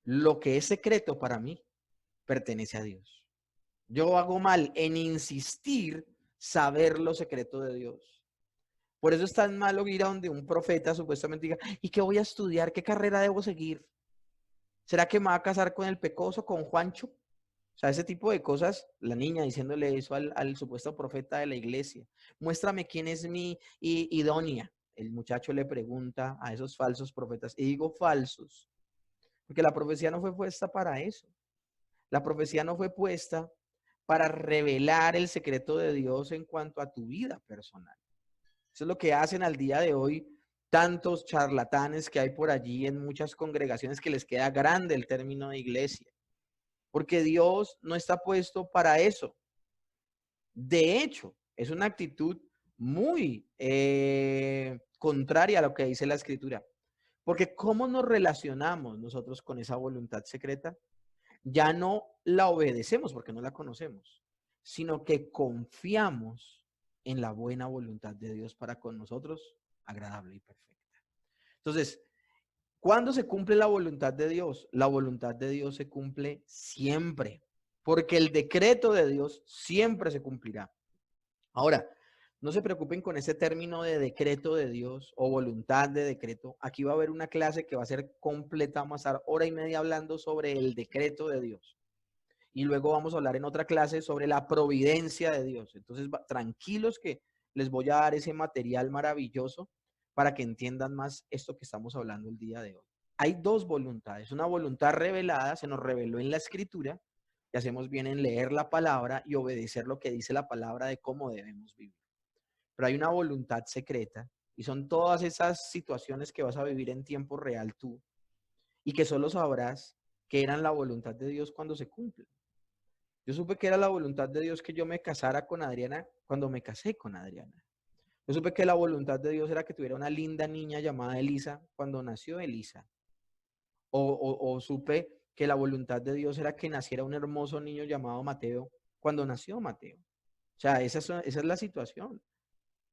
lo que es secreto para mí pertenece a Dios. Yo hago mal en insistir saber lo secreto de Dios. Por eso es tan malo ir a donde un profeta supuestamente diga, ¿y qué voy a estudiar? ¿Qué carrera debo seguir? ¿Será que me va a casar con el pecoso, con Juancho? O sea, ese tipo de cosas, la niña diciéndole eso al supuesto profeta de la iglesia. Muéstrame quién es mi idónea. El muchacho le pregunta a esos falsos profetas, y digo falsos, porque la profecía no fue puesta para eso. La profecía no fue puesta para revelar el secreto de Dios en cuanto a tu vida personal. Eso es lo que hacen al día de hoy tantos charlatanes que hay por allí en muchas congregaciones que les queda grande el término de iglesia. Porque Dios no está puesto para eso. De hecho, es una actitud muy contraria a lo que dice la Escritura. Porque ¿cómo nos relacionamos nosotros con esa voluntad secreta? Ya no la obedecemos porque no la conocemos, sino que confiamos en la buena voluntad de Dios para con nosotros, agradable y perfecta. Entonces, ¿Cuándo se cumple la voluntad de Dios? La voluntad de Dios se cumple siempre, porque el decreto de Dios siempre se cumplirá. Ahora, no se preocupen con ese término de decreto de Dios o voluntad de decreto. Aquí va a haber una clase que va a ser completa, vamos a estar hora y media hablando sobre el decreto de Dios. Y luego vamos a hablar en otra clase sobre la providencia de Dios. Entonces, tranquilos que les voy a dar ese material maravilloso para que entiendan más esto que estamos hablando el día de hoy. Hay dos voluntades. Una voluntad revelada, se nos reveló en la escritura, y hacemos bien en leer la palabra y obedecer lo que dice la palabra de cómo debemos vivir. Pero hay una voluntad secreta y son todas esas situaciones que vas a vivir en tiempo real tú y que solo sabrás que eran la voluntad de Dios cuando se cumplen. Yo supe que era la voluntad de Dios que yo me casara con Adriana cuando me casé con Adriana. Yo supe que la voluntad de Dios era que tuviera una linda niña llamada Elisa cuando nació Elisa. O supe que la voluntad de Dios era que naciera un hermoso niño llamado Mateo cuando nació Mateo. O sea, esa es la situación.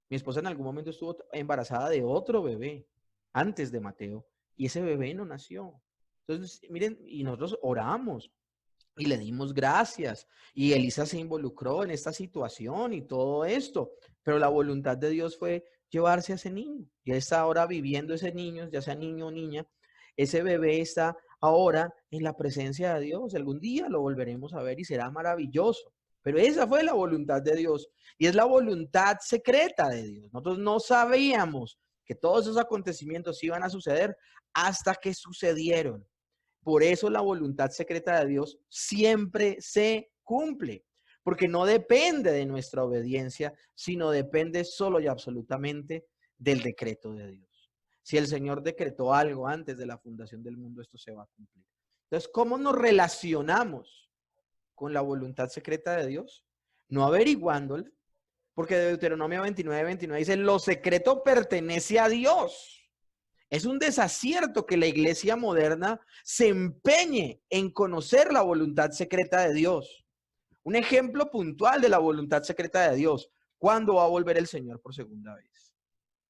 Mi esposa en algún momento estuvo embarazada de otro bebé antes de Mateo y ese bebé no nació. Entonces, miren, y nosotros oramos y le dimos gracias y Elisa se involucró en esta situación y todo esto, pero la voluntad de Dios fue llevarse a ese niño. Ya está ahora viviendo ese niño, ya sea niño o niña, ese bebé está ahora en la presencia de Dios. Algún día lo volveremos a ver y será maravilloso. Pero esa fue la voluntad de Dios y es la voluntad secreta de Dios. Nosotros no sabíamos que todos esos acontecimientos iban a suceder hasta que sucedieron. Por eso la voluntad secreta de Dios siempre se cumple, porque no depende de nuestra obediencia, sino depende solo y absolutamente del decreto de Dios. Si el Señor decretó algo antes de la fundación del mundo, esto se va a cumplir. Entonces, ¿cómo nos relacionamos con la voluntad secreta de Dios? No averiguándola, porque Deuteronomio 29:29 dice, lo secreto pertenece a Dios. Es un desacierto que la iglesia moderna se empeñe en conocer la voluntad secreta de Dios. Un ejemplo puntual de la voluntad secreta de Dios. ¿Cuándo va a volver el Señor por segunda vez?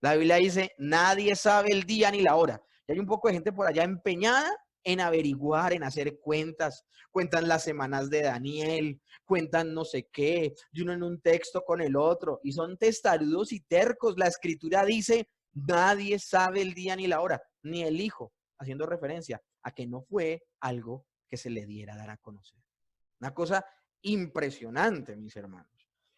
La Biblia dice, nadie sabe el día ni la hora. Y hay un poco de gente por allá empeñada en averiguar, en hacer cuentas. Cuentan las semanas de Daniel, cuentan no sé qué, y uno en un texto con el otro. Y son testarudos y tercos. La escritura dice, nadie sabe el día ni la hora, ni el Hijo, haciendo referencia a que no fue algo que se le diera a dar a conocer. Una cosa impresionante, mis hermanos.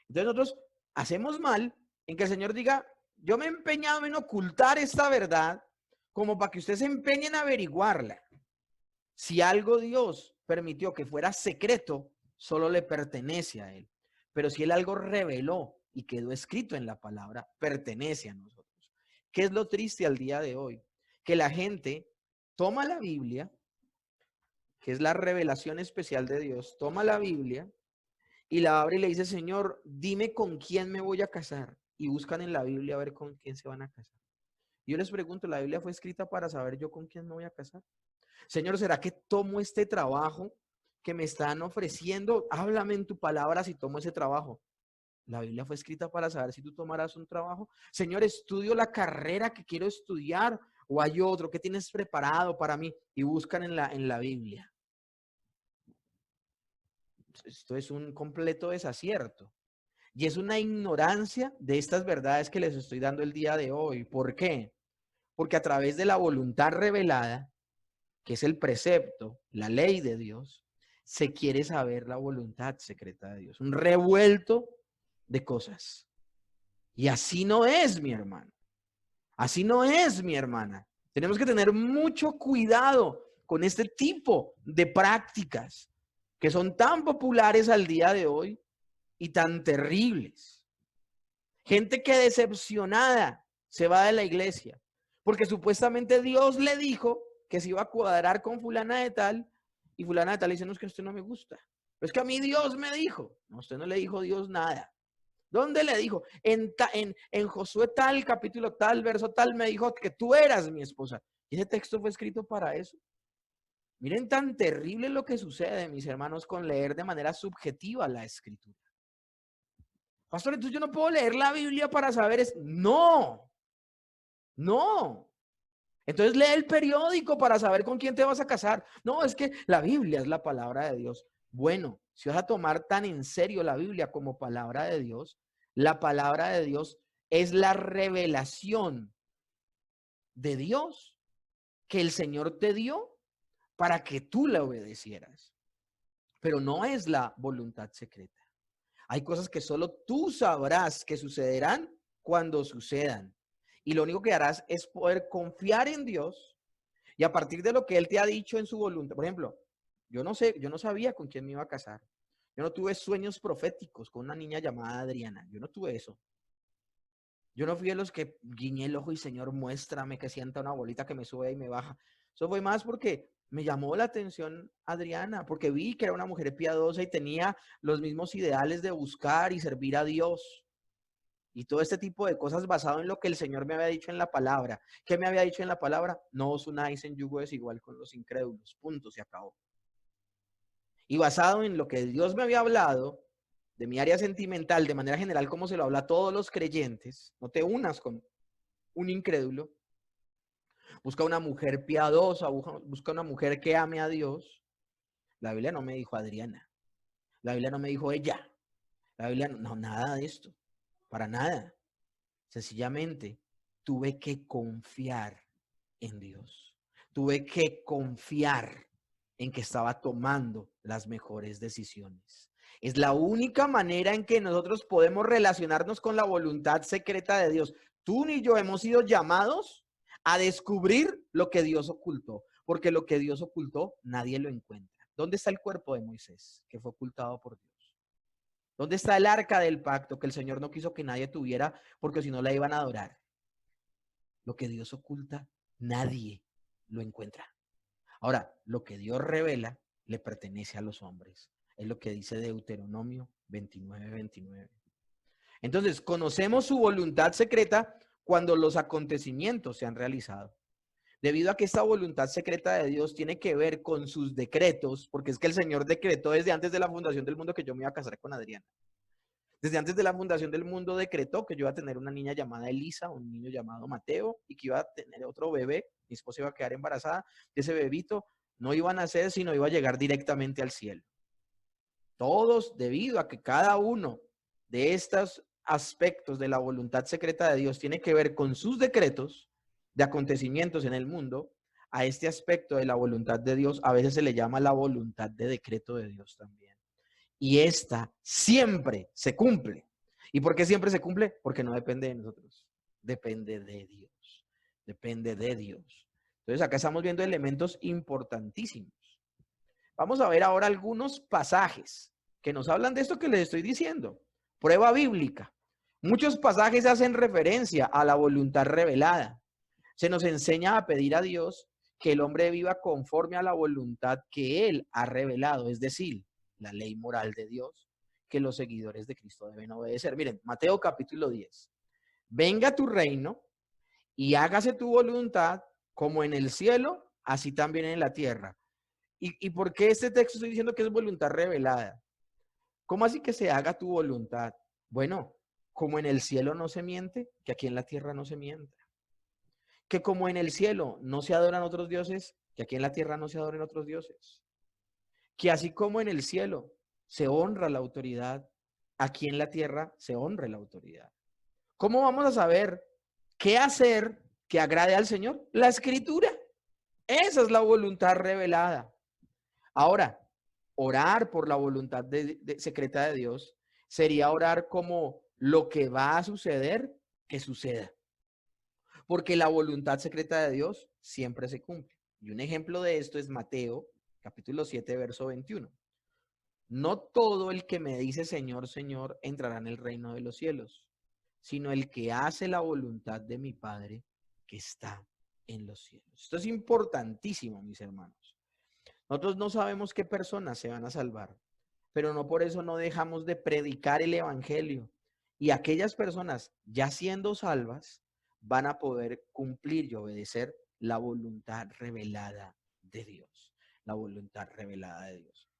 Entonces nosotros hacemos mal en que el Señor diga, yo me he empeñado en ocultar esta verdad como para que ustedes se empeñen en averiguarla. Si algo Dios permitió que fuera secreto, solo le pertenece a Él. Pero si Él algo reveló y quedó escrito en la palabra, pertenece a nosotros. ¿Qué es lo triste al día de hoy? Que la gente toma la Biblia, que es la revelación especial de Dios, toma la Biblia y la abre y le dice, Señor, dime con quién me voy a casar. Y buscan en la Biblia a ver con quién se van a casar. Yo les pregunto, ¿la Biblia fue escrita para saber yo con quién me voy a casar? Señor, ¿será que tomo este trabajo que me están ofreciendo? Háblame en tu palabra si tomo ese trabajo. La Biblia fue escrita para saber si tú tomarás un trabajo. Señor, estudio la carrera que quiero estudiar o hay otro que tienes preparado para mí y buscan en la Biblia. Esto es un completo desacierto. Y es una ignorancia de estas verdades que les estoy dando el día de hoy. ¿Por qué? Porque a través de la voluntad revelada, que es el precepto, la ley de Dios, se quiere saber la voluntad secreta de Dios. Un revuelto de cosas. Y así no es, mi hermano. Así no es, mi hermana. Tenemos que tener mucho cuidado con este tipo de prácticas que son tan populares al día de hoy y tan terribles. Gente que decepcionada se va de la iglesia porque supuestamente Dios le dijo que se iba a cuadrar con fulana de tal y fulana de tal dice, no, es que usted no me gusta. Pero es que a mí Dios me dijo. No, usted no le dijo Dios nada. ¿Dónde le dijo? En Josué tal, capítulo tal, verso tal, me dijo que tú eras mi esposa. Y ese texto fue escrito para eso. Miren tan terrible lo que sucede, mis hermanos, con leer de manera subjetiva la escritura. Pastor, entonces yo no puedo leer la Biblia para saber no, no. Entonces lee el periódico para saber con quién te vas a casar. No, es que la Biblia es la palabra de Dios. Bueno, si vas a tomar tan en serio la Biblia como palabra de Dios, la palabra de Dios es la revelación de Dios que el Señor te dio para que tú la obedecieras. Pero no es la voluntad secreta. Hay cosas que solo tú sabrás que sucederán cuando sucedan. Y lo único que harás es poder confiar en Dios y a partir de lo que Él te ha dicho en su voluntad. Por ejemplo, yo no sabía con quién me iba a casar. Yo no tuve sueños proféticos con una niña llamada Adriana. Yo no tuve eso. Yo no fui de los que guiñé el ojo y Señor, muéstrame que sienta una bolita que me sube y me baja. Eso fue más porque me llamó la atención Adriana, porque vi que era una mujer piadosa y tenía los mismos ideales de buscar y servir a Dios. Y todo este tipo de cosas basado en lo que el Señor me había dicho en la palabra. ¿Qué me había dicho en la palabra? No os unáis en yugo desigual con los incrédulos. Punto, se acabó. Y basado en lo que Dios me había hablado, de mi área sentimental, de manera general, como se lo habla a todos los creyentes, no te unas con un incrédulo, busca una mujer piadosa, busca una mujer que ame a Dios. La Biblia no me dijo Adriana, la Biblia no me dijo ella, la Biblia no, nada de esto, para nada. Sencillamente tuve que confiar en Dios. Tuve que confiar en que estaba tomando las mejores decisiones. Es la única manera en que nosotros podemos relacionarnos con la voluntad secreta de Dios. Tú ni yo hemos sido llamados a descubrir lo que Dios ocultó, porque lo que Dios ocultó nadie lo encuentra. ¿Dónde está el cuerpo de Moisés que fue ocultado por Dios? ¿Dónde está el arca del pacto que el Señor no quiso que nadie tuviera porque si no la iban a adorar? Lo que Dios oculta, nadie lo encuentra. Ahora, lo que Dios revela le pertenece a los hombres. Es lo que dice Deuteronomio 29:29. Entonces, conocemos su voluntad secreta cuando los acontecimientos se han realizado. Debido a que esta voluntad secreta de Dios tiene que ver con sus decretos, porque es que el Señor decretó desde antes de la fundación del mundo que yo me iba a casar con Adriana. Desde antes de la fundación del mundo decretó que yo iba a tener una niña llamada Elisa, un niño llamado Mateo, y que iba a tener otro bebé. Mi esposa iba a quedar embarazada. Ese bebito no iba a nacer, sino iba a llegar directamente al cielo. Todos, debido a que cada uno de estos aspectos de la voluntad secreta de Dios tiene que ver con sus decretos de acontecimientos en el mundo, a este aspecto de la voluntad de Dios a veces se le llama la voluntad de decreto de Dios también. Y esta siempre se cumple. ¿Y por qué siempre se cumple? Porque no depende de nosotros, depende de Dios, depende de Dios. Entonces acá estamos viendo elementos importantísimos. Vamos a ver ahora algunos pasajes que nos hablan de esto que les estoy diciendo. Prueba bíblica. Muchos pasajes hacen referencia a la voluntad revelada. Se nos enseña a pedir a Dios que el hombre viva conforme a la voluntad que Él ha revelado, es decir, la ley moral de Dios, que los seguidores de Cristo deben obedecer. Miren, Mateo capítulo 10. Venga tu reino y hágase tu voluntad como en el cielo, así también en la tierra. ¿Y por qué este texto estoy diciendo que es voluntad revelada? ¿Cómo así que se haga tu voluntad? Bueno, como en el cielo no se miente, que aquí en la tierra no se mienta. Que como en el cielo no se adoran otros dioses, que aquí en la tierra no se adoren otros dioses. Que así como en el cielo se honra la autoridad, aquí en la tierra se honre la autoridad. ¿Cómo vamos a saber qué hacer que agrade al Señor? La escritura. Esa es la voluntad revelada. Ahora, orar por la voluntad secreta de Dios sería orar como lo que va a suceder, que suceda. Porque la voluntad secreta de Dios siempre se cumple. Y un ejemplo de esto es Mateo, capítulo 7, verso 21. No todo el que me dice Señor, Señor, entrará en el reino de los cielos, sino el que hace la voluntad de mi Padre que está en los cielos. Esto es importantísimo, mis hermanos. Nosotros no sabemos qué personas se van a salvar, pero no por eso no dejamos de predicar el evangelio. Y aquellas personas ya siendo salvas van a poder cumplir y obedecer la voluntad revelada de Dios. La voluntad revelada de Dios.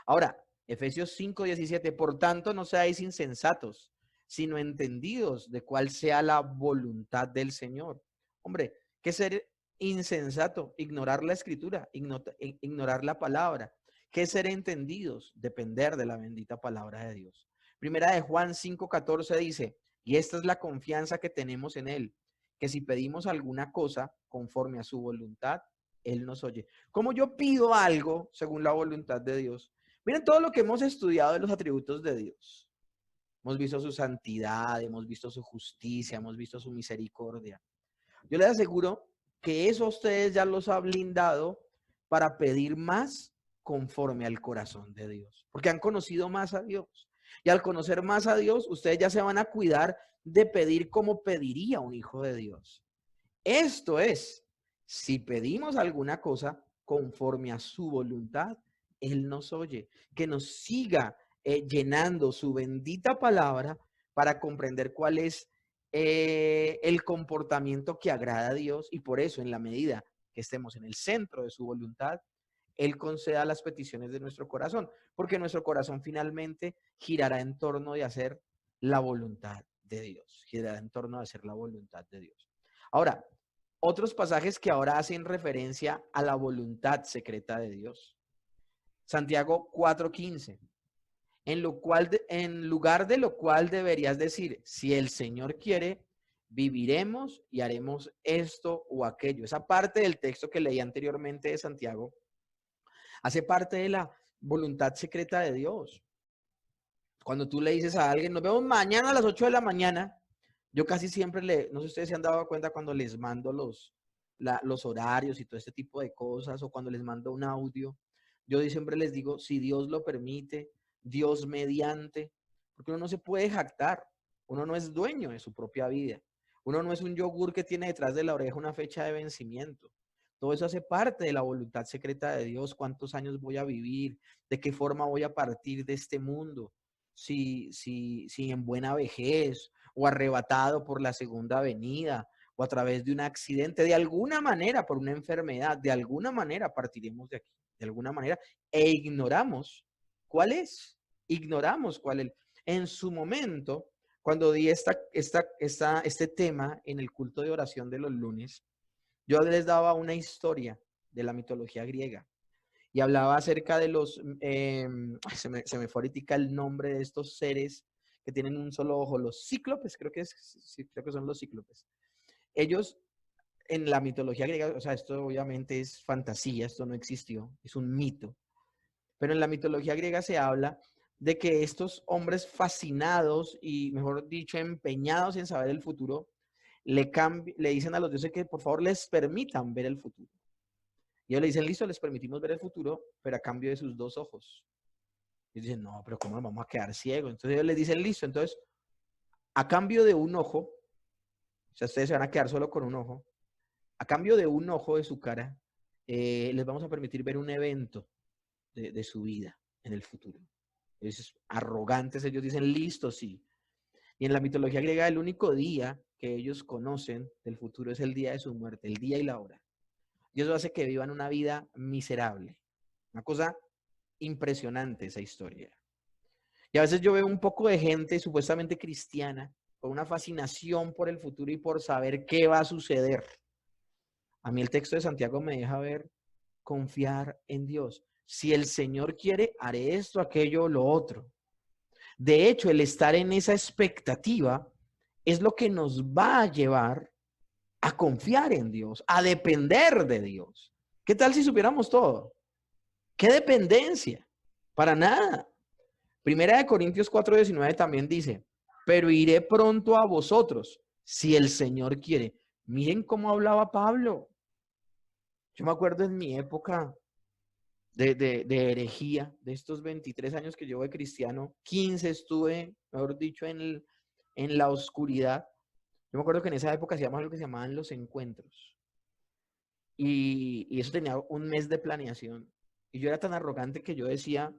Ahora, Efesios 5:17, por tanto no seáis insensatos, sino entendidos de cuál sea la voluntad del Señor. Hombre, que ser insensato ignorar la escritura, ignorar la palabra. ¿Qué es ser entendidos? Depender de la bendita palabra de Dios. Primera de Juan 5:14 dice, y esta es la confianza que tenemos en Él, que si pedimos alguna cosa conforme a su voluntad, Él nos oye. Como yo pido algo según la voluntad de Dios. Miren todo lo que hemos estudiado de los atributos de Dios. Hemos visto su santidad, hemos visto su justicia, hemos visto su misericordia. Yo les aseguro que eso a ustedes ya los ha blindado para pedir más conforme al corazón de Dios, porque han conocido más a Dios. Y al conocer más a Dios, ustedes ya se van a cuidar de pedir como pediría un hijo de Dios. Esto es, si pedimos alguna cosa conforme a su voluntad, Él nos oye. Que nos siga llenando su bendita palabra para comprender cuál es el comportamiento que agrada a Dios, y por eso en la medida que estemos en el centro de su voluntad, Él conceda las peticiones de nuestro corazón, porque nuestro corazón finalmente girará en torno de hacer la voluntad de Dios, girará en torno de hacer la voluntad de Dios. Ahora, otros pasajes que ahora hacen referencia a la voluntad secreta de Dios. Santiago 4:15. En lugar de lo cual deberías decir, si el Señor quiere, viviremos y haremos esto o aquello. Esa parte del texto que leí anteriormente de Santiago hace parte de la voluntad secreta de Dios. Cuando tú le dices a alguien, nos vemos mañana a las 8 de la mañana, yo casi siempre no sé si ustedes se han dado cuenta cuando les mando los horarios y todo este tipo de cosas, o cuando les mando un audio, yo siempre les digo, si Dios lo permite, Dios mediante, porque uno no se puede jactar, uno no es dueño de su propia vida, uno no es un yogur que tiene detrás de la oreja una fecha de vencimiento. Todo eso hace parte de la voluntad secreta de Dios, cuántos años voy a vivir, de qué forma voy a partir de este mundo, si en buena vejez o arrebatado por la segunda venida o a través de un accidente, de alguna manera, por una enfermedad, de alguna manera partiremos de aquí, de alguna manera, e ignoramos cuál es, ignoramos cuál es. En su momento, cuando di este tema en el culto de oración de los lunes, yo les daba una historia de la mitología griega y hablaba acerca de se me fue ahorita el nombre de estos seres que tienen un solo ojo, los cíclopes, creo que son los cíclopes. Ellos en la mitología griega, o sea, esto obviamente es fantasía, esto no existió, es un mito, pero en la mitología griega se habla de que estos hombres fascinados y, mejor dicho, empeñados en saber el futuro, le dicen a los dioses que por favor les permitan ver el futuro. Y ellos le dicen, listo, les permitimos ver el futuro, pero a cambio de sus dos ojos. Y dicen, no, pero ¿cómo nos vamos a quedar ciegos? Entonces ellos les dicen, listo, entonces, a cambio de un ojo, o sea, ustedes se van a quedar solo con un ojo, a cambio de un ojo de su cara, les vamos a permitir ver un evento de su vida en el futuro. Ellos arrogantes, ellos dicen, listo, sí. Y en la mitología griega, el único día que ellos conocen del futuro es el día de su muerte, el día y la hora. Y eso hace que vivan una vida miserable. Una cosa impresionante esa historia. Y a veces yo veo un poco de gente supuestamente cristiana con una fascinación por el futuro y por saber qué va a suceder. A mí el texto de Santiago me deja ver confiar en Dios. Si el Señor quiere, haré esto, aquello, lo otro. De hecho, el estar en esa expectativa es lo que nos va a llevar a confiar en Dios, a depender de Dios. ¿Qué tal si supiéramos todo? ¿Qué dependencia? Para nada. Primera de Corintios 4:19 también dice, pero iré pronto a vosotros, si el Señor quiere. Miren cómo hablaba Pablo. Yo me acuerdo en mi época de herejía, de estos 23 años que llevo de cristiano, 15 estuve, mejor dicho, en la oscuridad. Yo me acuerdo que en esa época hacíamos algo que se llamaban los encuentros. Y eso tenía un mes de planeación. Y yo era tan arrogante que yo decía,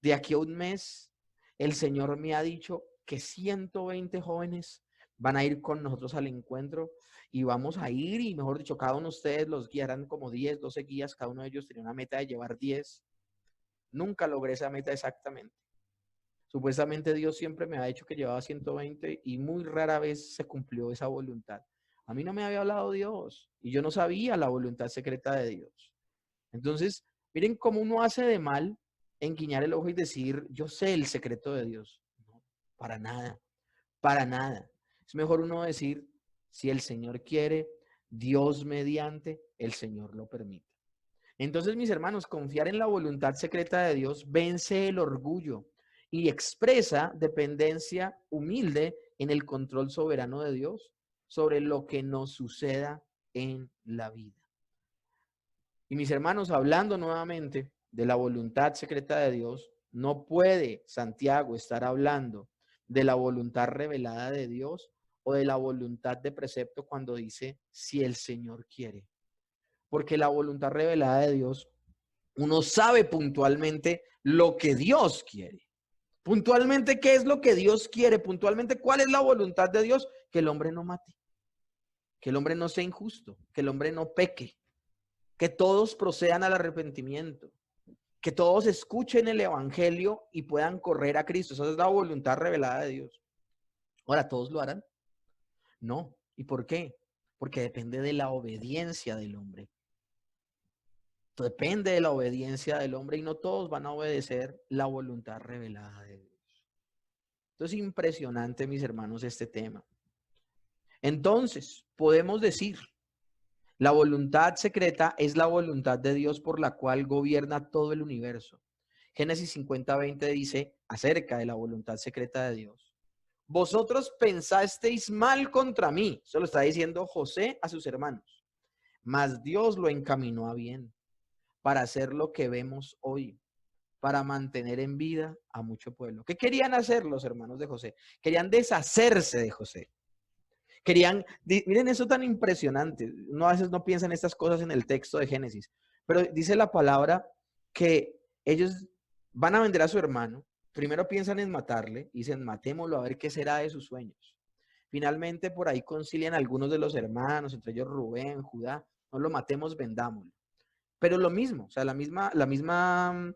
de aquí a un mes, el Señor me ha dicho que 120 jóvenes van a ir con nosotros al encuentro y vamos a ir y, mejor dicho, cada uno de ustedes los guiarán como 10, 12 guías, cada uno de ellos tenía una meta de llevar 10. Nunca logré esa meta exactamente. Supuestamente Dios siempre me ha dicho que llevaba 120 y muy rara vez se cumplió esa voluntad. A mí no me había hablado Dios y yo no sabía la voluntad secreta de Dios. Entonces, miren cómo uno hace de mal en guiñar el ojo y decir, yo sé el secreto de Dios. No, para nada, para nada. Es mejor uno decir, si el Señor quiere, Dios mediante, el Señor lo permite. Entonces, mis hermanos, confiar en la voluntad secreta de Dios vence el orgullo y expresa dependencia humilde en el control soberano de Dios sobre lo que nos suceda en la vida. Y mis hermanos, hablando nuevamente de la voluntad secreta de Dios, no puede Santiago estar hablando de la voluntad revelada de Dios o de la voluntad de precepto cuando dice si el Señor quiere. Porque la voluntad revelada de Dios, uno sabe puntualmente lo que Dios quiere. Puntualmente, ¿qué es lo que Dios quiere? Puntualmente, ¿cuál es la voluntad de Dios? Que el hombre no mate, que el hombre no sea injusto, que el hombre no peque, que todos procedan al arrepentimiento, que todos escuchen el evangelio y puedan correr a Cristo. Esa es la voluntad revelada de Dios. Ahora, ¿todos lo harán? No. ¿Y por qué? Porque depende de la obediencia del hombre. Depende de la obediencia del hombre y no todos van a obedecer la voluntad revelada de Dios. Entonces, impresionante, mis hermanos, este tema. Entonces, podemos decir, la voluntad secreta es la voluntad de Dios por la cual gobierna todo el universo. Génesis 50:20 dice acerca de la voluntad secreta de Dios. Vosotros pensasteis mal contra mí. Eso lo está diciendo José a sus hermanos. Mas Dios lo encaminó a bien para hacer lo que vemos hoy, para mantener en vida a mucho pueblo. ¿Qué querían hacer los hermanos de José? Querían deshacerse de José. Miren eso tan impresionante. Uno a veces no piensa en estas cosas en el texto de Génesis, pero dice la palabra que ellos van a vender a su hermano. Primero piensan en matarle y dicen, matémoslo a ver qué será de sus sueños. Finalmente por ahí concilian algunos de los hermanos, entre ellos Rubén, Judá, no lo matemos, vendámoslo. Pero lo mismo, o sea, la misma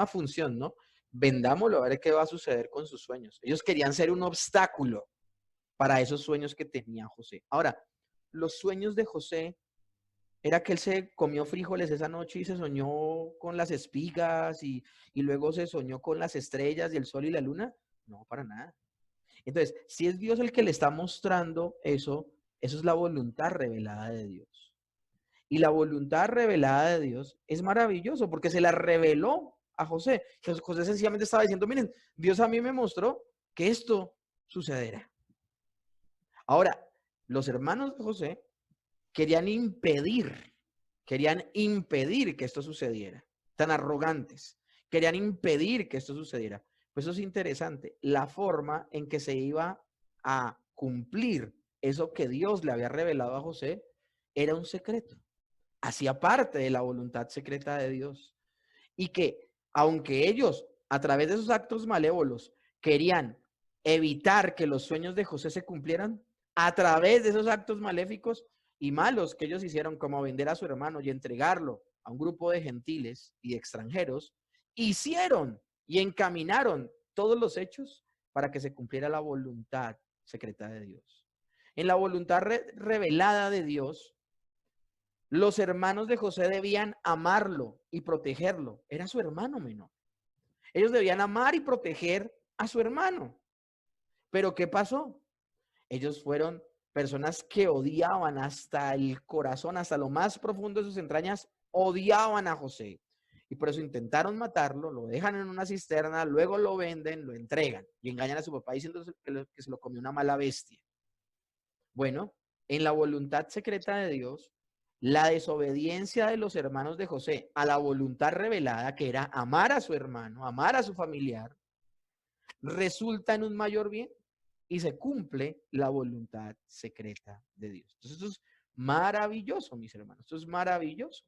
función, ¿no? Vendámoslo a ver qué va a suceder con sus sueños. Ellos querían ser un obstáculo para esos sueños que tenía José. Ahora, los sueños de José era que él se comió frijoles esa noche y se soñó con las espigas y luego se soñó con las estrellas y el sol y la luna. No, para nada. Entonces, si es Dios el que le está mostrando eso, eso es la voluntad revelada de Dios. Y la voluntad revelada de Dios es maravilloso porque se la reveló a José. José sencillamente estaba diciendo, miren, Dios a mí me mostró que esto sucederá. Ahora, los hermanos de José querían impedir que esto sucediera. Tan arrogantes. Querían impedir que esto sucediera. Pues eso es interesante. La forma en que se iba a cumplir eso que Dios le había revelado a José era un secreto. Hacía parte de la voluntad secreta de Dios. Y que, aunque ellos, a través de esos actos malévolos, querían evitar que los sueños de José se cumplieran, a través de esos actos maléficos y malos que ellos hicieron, como vender a su hermano y entregarlo a un grupo de gentiles y de extranjeros, hicieron y encaminaron todos los hechos para que se cumpliera la voluntad secreta de Dios. En la voluntad revelada de Dios, los hermanos de José debían amarlo y protegerlo. Era su hermano menor. Ellos debían amar y proteger a su hermano. Pero ¿qué pasó? Ellos fueron personas que odiaban hasta el corazón, hasta lo más profundo de sus entrañas, odiaban a José. Y por eso intentaron matarlo, lo dejan en una cisterna, luego lo venden, lo entregan y engañan a su papá diciendo que se lo comió una mala bestia. Bueno, en la voluntad secreta de Dios, la desobediencia de los hermanos de José a la voluntad revelada, que era amar a su hermano, amar a su familiar, resulta en un mayor bien y se cumple la voluntad secreta de Dios. Entonces, esto es maravilloso, mis hermanos, esto es maravilloso.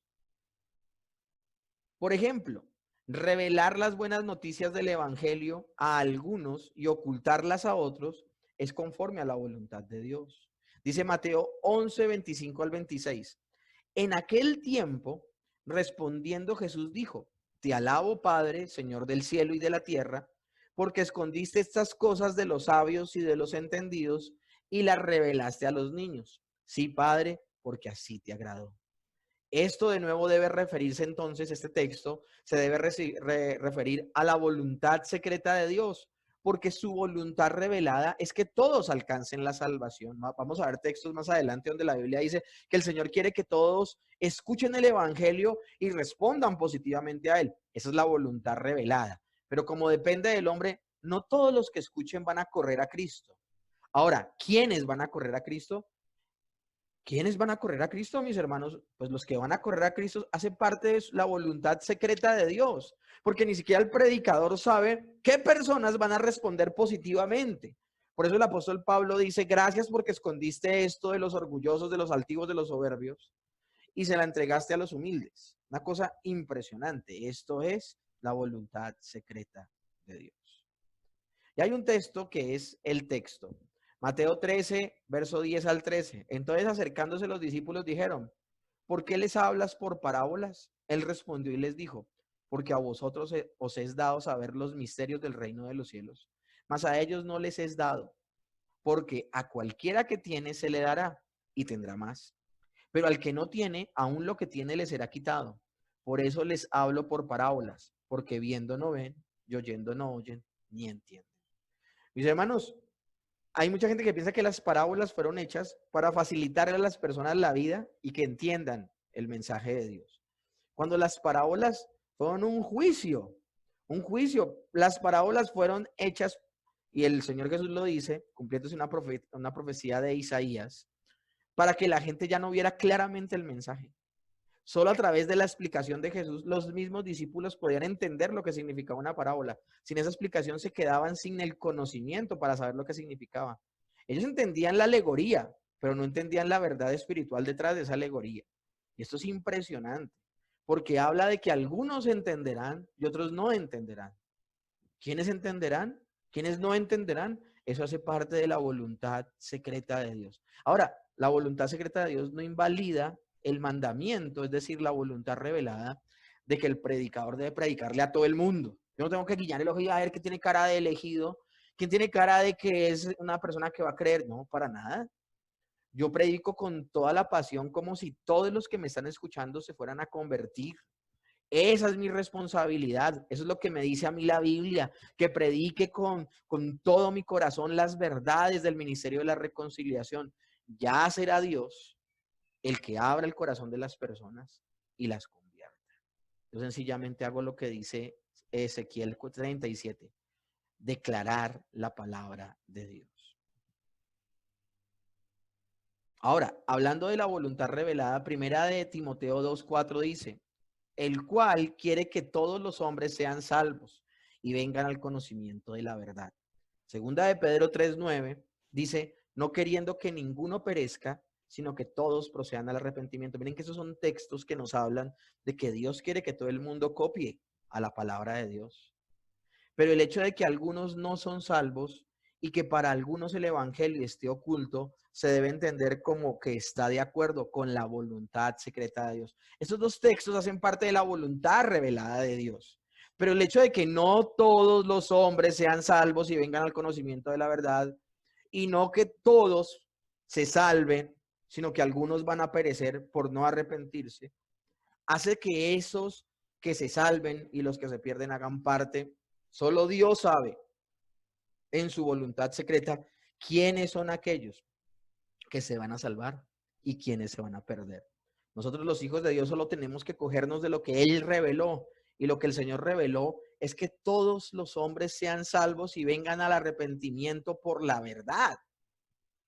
Por ejemplo, revelar las buenas noticias del evangelio a algunos y ocultarlas a otros es conforme a la voluntad de Dios. Dice Mateo 11, 25 al 26. En aquel tiempo, respondiendo Jesús dijo, te alabo, Padre, Señor del cielo y de la tierra, porque escondiste estas cosas de los sabios y de los entendidos y las revelaste a los niños. Sí, Padre, porque así te agradó. Esto de nuevo debe referirse entonces, este texto se debe referir a la voluntad secreta de Dios, porque su voluntad revelada es que todos alcancen la salvación. Vamos a ver textos más adelante donde la Biblia dice que el Señor quiere que todos escuchen el Evangelio y respondan positivamente a él. Esa es la voluntad revelada. Pero como depende del hombre, no todos los que escuchen van a correr a Cristo. Ahora, ¿quiénes van a correr a Cristo? ¿Quiénes van a correr a Cristo, mis hermanos? Pues los que van a correr a Cristo hace parte de la voluntad secreta de Dios, porque ni siquiera el predicador sabe qué personas van a responder positivamente. Por eso el apóstol Pablo dice, gracias porque escondiste esto de los orgullosos, de los altivos, de los soberbios, y se la entregaste a los humildes. Una cosa impresionante. Esto es la voluntad secreta de Dios. Y hay un texto que es el texto. Mateo 13, verso 10 al 13. Entonces acercándose los discípulos dijeron, ¿por qué les hablas por parábolas? Él respondió y les dijo, porque a vosotros os es dado saber los misterios del reino de los cielos, mas a ellos no les es dado, porque a cualquiera que tiene se le dará y tendrá más. Pero al que no tiene, aún lo que tiene le será quitado. Por eso les hablo por parábolas, porque viendo no ven, y oyendo no oyen, ni entienden. Mis hermanos, hay mucha gente que piensa que las parábolas fueron hechas para facilitarle a las personas la vida y que entiendan el mensaje de Dios. Cuando las parábolas fueron un juicio, las parábolas fueron hechas, y el Señor Jesús lo dice, cumpliéndose una profecía de Isaías, para que la gente ya no viera claramente el mensaje. Solo a través de la explicación de Jesús, los mismos discípulos podían entender lo que significaba una parábola. Sin esa explicación se quedaban sin el conocimiento para saber lo que significaba. Ellos entendían la alegoría, pero no entendían la verdad espiritual detrás de esa alegoría. Y esto es impresionante, porque habla de que algunos entenderán y otros no entenderán. ¿Quiénes entenderán? ¿Quiénes no entenderán? Eso hace parte de la voluntad secreta de Dios. Ahora, la voluntad secreta de Dios no invalida el mandamiento, es decir, la voluntad revelada de que el predicador debe predicarle a todo el mundo. Yo no tengo que guiñar el ojo y a ver quién tiene cara de elegido, quién tiene cara de que es una persona que va a creer. No, para nada. Yo predico con toda la pasión como si todos los que me están escuchando se fueran a convertir. Esa es mi responsabilidad. Eso es lo que me dice a mí la Biblia, que predique con todo mi corazón las verdades del ministerio de la reconciliación. Ya será Dios el que abra el corazón de las personas y las convierta. Yo sencillamente hago lo que dice Ezequiel 37, declarar la palabra de Dios. Ahora, hablando de la voluntad revelada, primera de Timoteo 2:4 dice, el cual quiere que todos los hombres sean salvos y vengan al conocimiento de la verdad. Segunda de Pedro 3:9 dice, no queriendo que ninguno perezca, sino que todos procedan al arrepentimiento. Miren que esos son textos que nos hablan de que Dios quiere que todo el mundo copie a la palabra de Dios. Pero el hecho de que algunos no son salvos y que para algunos el evangelio esté oculto, se debe entender como que está de acuerdo con la voluntad secreta de Dios. Estos dos textos hacen parte de la voluntad revelada de Dios. Pero el hecho de que no todos los hombres sean salvos y vengan al conocimiento de la verdad, y no que todos se salven, sino que algunos van a perecer por no arrepentirse, hace que esos que se salven y los que se pierden hagan parte. Solo Dios sabe en su voluntad secreta quiénes son aquellos que se van a salvar y quiénes se van a perder. Nosotros los hijos de Dios solo tenemos que cogernos de lo que Él reveló, y lo que el Señor reveló es que todos los hombres sean salvos y vengan al arrepentimiento por la verdad.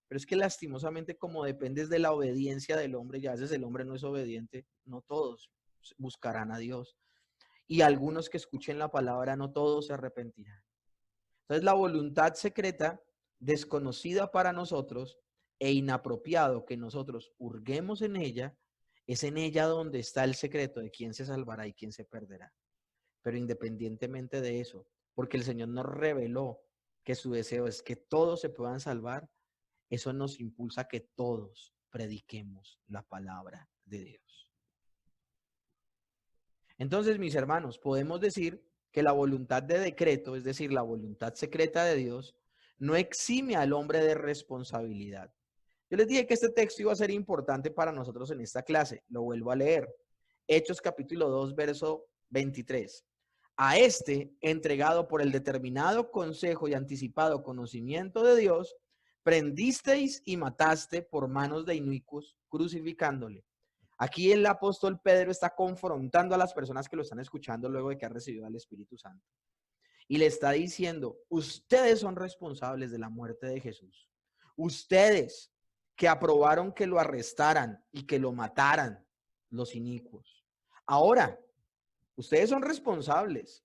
Pero es que lastimosamente, como dependes de la obediencia del hombre, y a veces el hombre no es obediente, no todos buscarán a Dios. Y algunos que escuchen la palabra, no todos se arrepentirán. Entonces, la voluntad secreta, desconocida para nosotros e inapropiado que nosotros hurguemos en ella, es en ella donde está el secreto de quién se salvará y quién se perderá. Pero independientemente de eso, porque el Señor nos reveló que su deseo es que todos se puedan salvar, eso nos impulsa a que todos prediquemos la palabra de Dios. Entonces, mis hermanos, podemos decir que la voluntad de decreto, es decir, la voluntad secreta de Dios, no exime al hombre de responsabilidad. Yo les dije que este texto iba a ser importante para nosotros en esta clase. Lo vuelvo a leer. Hechos capítulo 2, verso 23. A este, entregado por el determinado consejo y anticipado conocimiento de Dios, prendisteis y mataste por manos de inicuos, crucificándole. Aquí el apóstol Pedro está confrontando a las personas que lo están escuchando luego de que ha recibido al Espíritu Santo. Y le está diciendo, ustedes son responsables de la muerte de Jesús. Ustedes que aprobaron que lo arrestaran y que lo mataran, los inicuos. Ahora, ustedes son responsables,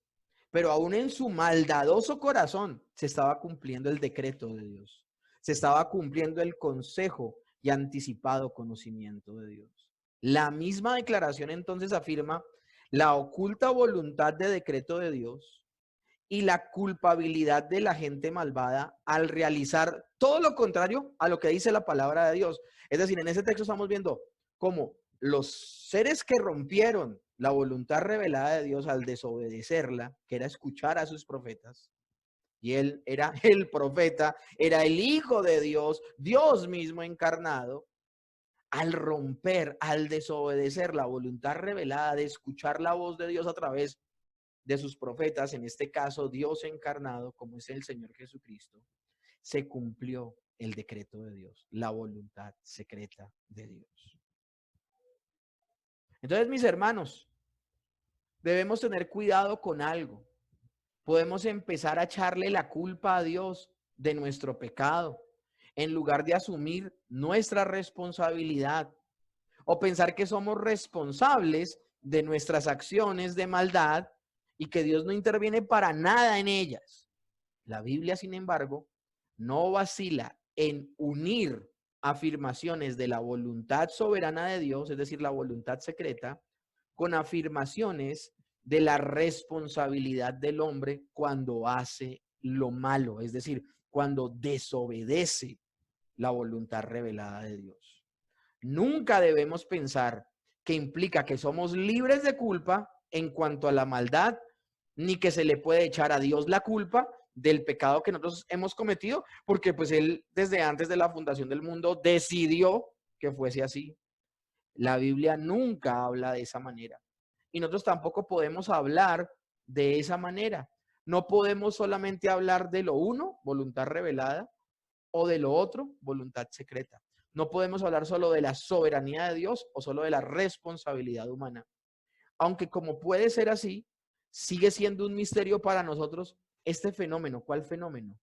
pero aún en su maldadoso corazón se estaba cumpliendo el decreto de Dios. Se estaba cumpliendo el consejo y anticipado conocimiento de Dios. La misma declaración entonces afirma la oculta voluntad de decreto de Dios y la culpabilidad de la gente malvada al realizar todo lo contrario a lo que dice la palabra de Dios. Es decir, en ese texto estamos viendo cómo los seres que rompieron la voluntad revelada de Dios al desobedecerla, que era escuchar a sus profetas, y él era el profeta, era el Hijo de Dios, Dios mismo encarnado, al romper, al desobedecer la voluntad revelada de escuchar la voz de Dios a través de sus profetas, en este caso Dios encarnado, como es el Señor Jesucristo, se cumplió el decreto de Dios, la voluntad secreta de Dios. Entonces, mis hermanos, debemos tener cuidado con algo. Podemos empezar a echarle la culpa a Dios de nuestro pecado, en lugar de asumir nuestra responsabilidad, o pensar que somos responsables de nuestras acciones de maldad y que Dios no interviene para nada en ellas. La Biblia, sin embargo, no vacila en unir afirmaciones de la voluntad soberana de Dios, es decir, la voluntad secreta, con afirmaciones de la responsabilidad del hombre cuando hace lo malo, es decir, cuando desobedece la voluntad revelada de Dios. Nunca debemos pensar que implica que somos libres de culpa en cuanto a la maldad, ni que se le puede echar a Dios la culpa del pecado que nosotros hemos cometido, porque pues Él desde antes de la fundación del mundo decidió que fuese así. La Biblia nunca habla de esa manera. Y nosotros tampoco podemos hablar de esa manera. No podemos solamente hablar de lo uno, voluntad revelada, o de lo otro, voluntad secreta. No podemos hablar solo de la soberanía de Dios o solo de la responsabilidad humana. Aunque como puede ser así, sigue siendo un misterio para nosotros este fenómeno. ¿Cuál fenómeno?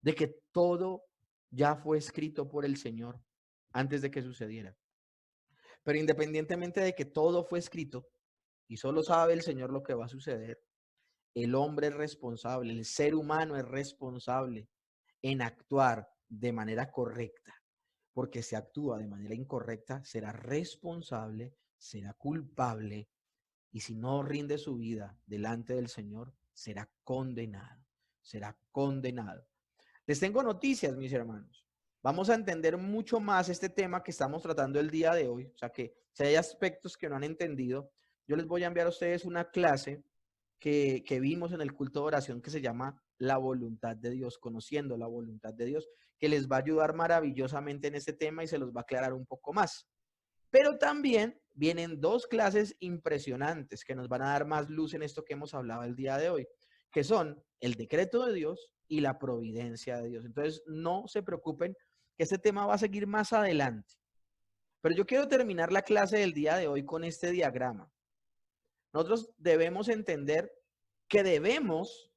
De que todo ya fue escrito por el Señor antes de que sucediera. Pero independientemente de que todo fue escrito y solo sabe el Señor lo que va a suceder, el hombre es responsable, el ser humano es responsable en actuar de manera correcta, porque si actúa de manera incorrecta, será responsable, será culpable, y si no rinde su vida delante del Señor, será condenado, será condenado. Les tengo noticias, mis hermanos. Vamos a entender mucho más este tema que estamos tratando el día de hoy. O sea que si hay aspectos que no han entendido, yo les voy a enviar a ustedes una clase que vimos en el culto de oración que se llama La voluntad de Dios, conociendo la voluntad de Dios, que les va a ayudar maravillosamente en este tema y se los va a aclarar un poco más. Pero también vienen dos clases impresionantes que nos van a dar más luz en esto que hemos hablado el día de hoy, que son el decreto de Dios y la providencia de Dios. Entonces, no se preocupen que este tema va a seguir más adelante. Pero yo quiero terminar la clase del día de hoy con este diagrama. Nosotros debemos entender que debemos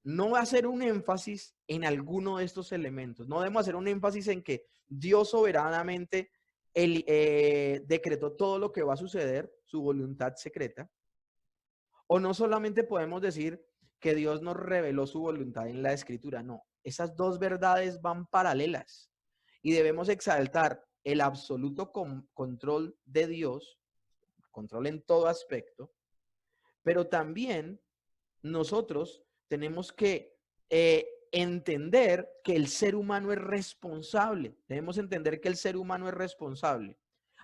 no hacer un énfasis en alguno de estos elementos. No debemos hacer un énfasis en que Dios soberanamente decretó todo lo que va a suceder, su voluntad secreta. O no solamente podemos decir que Dios nos reveló su voluntad en la escritura. No, esas dos verdades van paralelas y debemos exaltar el absoluto control de Dios, control en todo aspecto, pero también nosotros tenemos que entender que el ser humano es responsable. Debemos entender que el ser humano es responsable.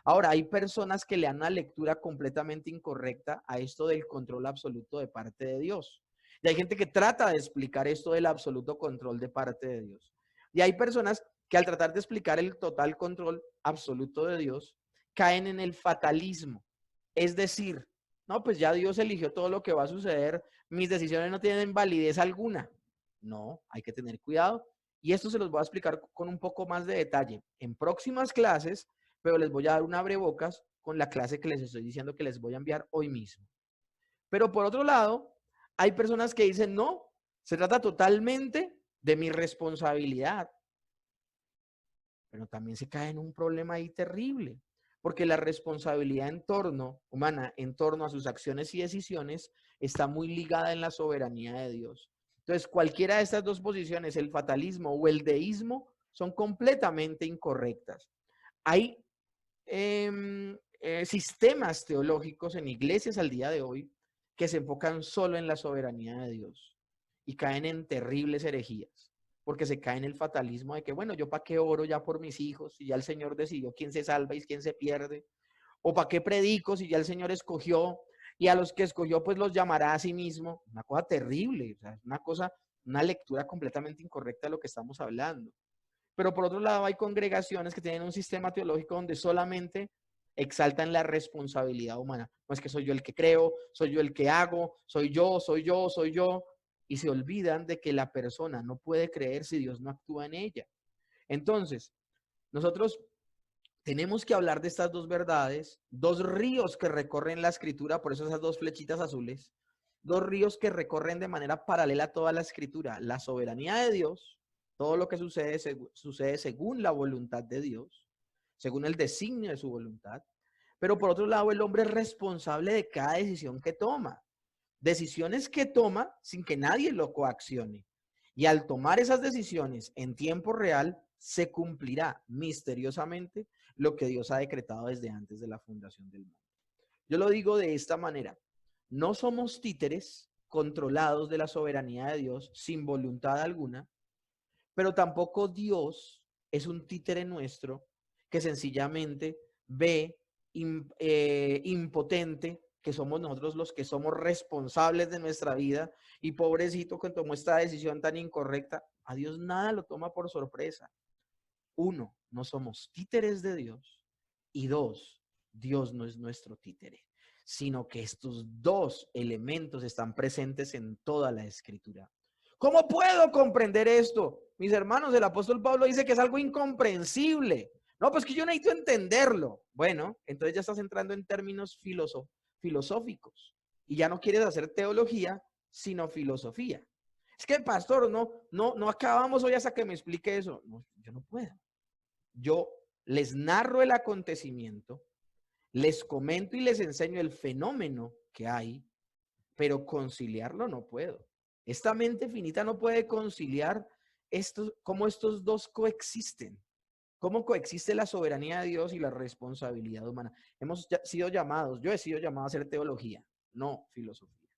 Ahora, hay personas que le dan una lectura completamente incorrecta a esto del control absoluto de parte de Dios. Y hay gente que trata de explicar esto del absoluto control de parte de Dios. Y hay personas que al tratar de explicar el total control absoluto de Dios, caen en el fatalismo. Es decir, no, pues ya Dios eligió todo lo que va a suceder, mis decisiones no tienen validez alguna. No, hay que tener cuidado. Y esto se los voy a explicar con un poco más de detalle en próximas clases, pero les voy a dar un abrebocas con la clase que les estoy diciendo que les voy a enviar hoy mismo. Pero por otro lado, hay personas que dicen, no, se trata totalmente de mi responsabilidad. Pero también se cae en un problema ahí terrible, porque la responsabilidad humana en torno a sus acciones y decisiones está muy ligada en la soberanía de Dios. Entonces, cualquiera de estas dos posiciones, el fatalismo o el deísmo, son completamente incorrectas. Hay sistemas teológicos en iglesias al día de hoy que se enfocan solo en la soberanía de Dios y caen en terribles herejías, porque se cae en el fatalismo de que, bueno, yo para qué oro ya por mis hijos si ya el Señor decidió quién se salva y quién se pierde, o para qué predico si ya el Señor escogió y a los que escogió pues los llamará a sí mismo. Una cosa terrible, o sea, una lectura completamente incorrecta de lo que estamos hablando. Pero por otro lado hay congregaciones que tienen un sistema teológico donde solamente exaltan la responsabilidad humana. No es que soy yo el que creo, soy yo el que hago, soy yo, soy yo, soy yo. Y se olvidan de que la persona no puede creer si Dios no actúa en ella. Entonces, nosotros tenemos que hablar de estas dos verdades, dos ríos que recorren la escritura, por eso esas dos flechitas azules, dos ríos que recorren de manera paralela toda la escritura, la soberanía de Dios, todo lo que sucede según la voluntad de Dios, según el designio de su voluntad, pero por otro lado el hombre es responsable de cada decisión que toma, decisiones que toma sin que nadie lo coaccione. Y al tomar esas decisiones en tiempo real, se cumplirá misteriosamente lo que Dios ha decretado desde antes de la fundación del mundo. Yo lo digo de esta manera. No somos títeres controlados de la soberanía de Dios sin voluntad alguna, pero tampoco Dios es un títere nuestro que sencillamente ve impotente que somos nosotros los que somos responsables de nuestra vida y pobrecito que tomó esta decisión tan incorrecta. A Dios nada lo toma por sorpresa. Uno, no somos títeres de Dios. Y dos, Dios no es nuestro títere, sino que estos dos elementos están presentes en toda la escritura. ¿Cómo puedo comprender esto? Mis hermanos, el apóstol Pablo dice que es algo incomprensible. No, pues que yo necesito entenderlo. Bueno, entonces ya estás entrando en términos filosóficos y ya no quieres hacer teología, sino filosofía. Es que, pastor, no acabamos hoy hasta que me explique eso. No, yo no puedo. Yo les narro el acontecimiento, les comento y les enseño el fenómeno que hay, pero conciliarlo no puedo. Esta mente finita no puede conciliar cómo estos dos coexisten. ¿Cómo coexiste la soberanía de Dios y la responsabilidad humana? Hemos sido llamados, yo he sido llamado a hacer teología, no filosofía.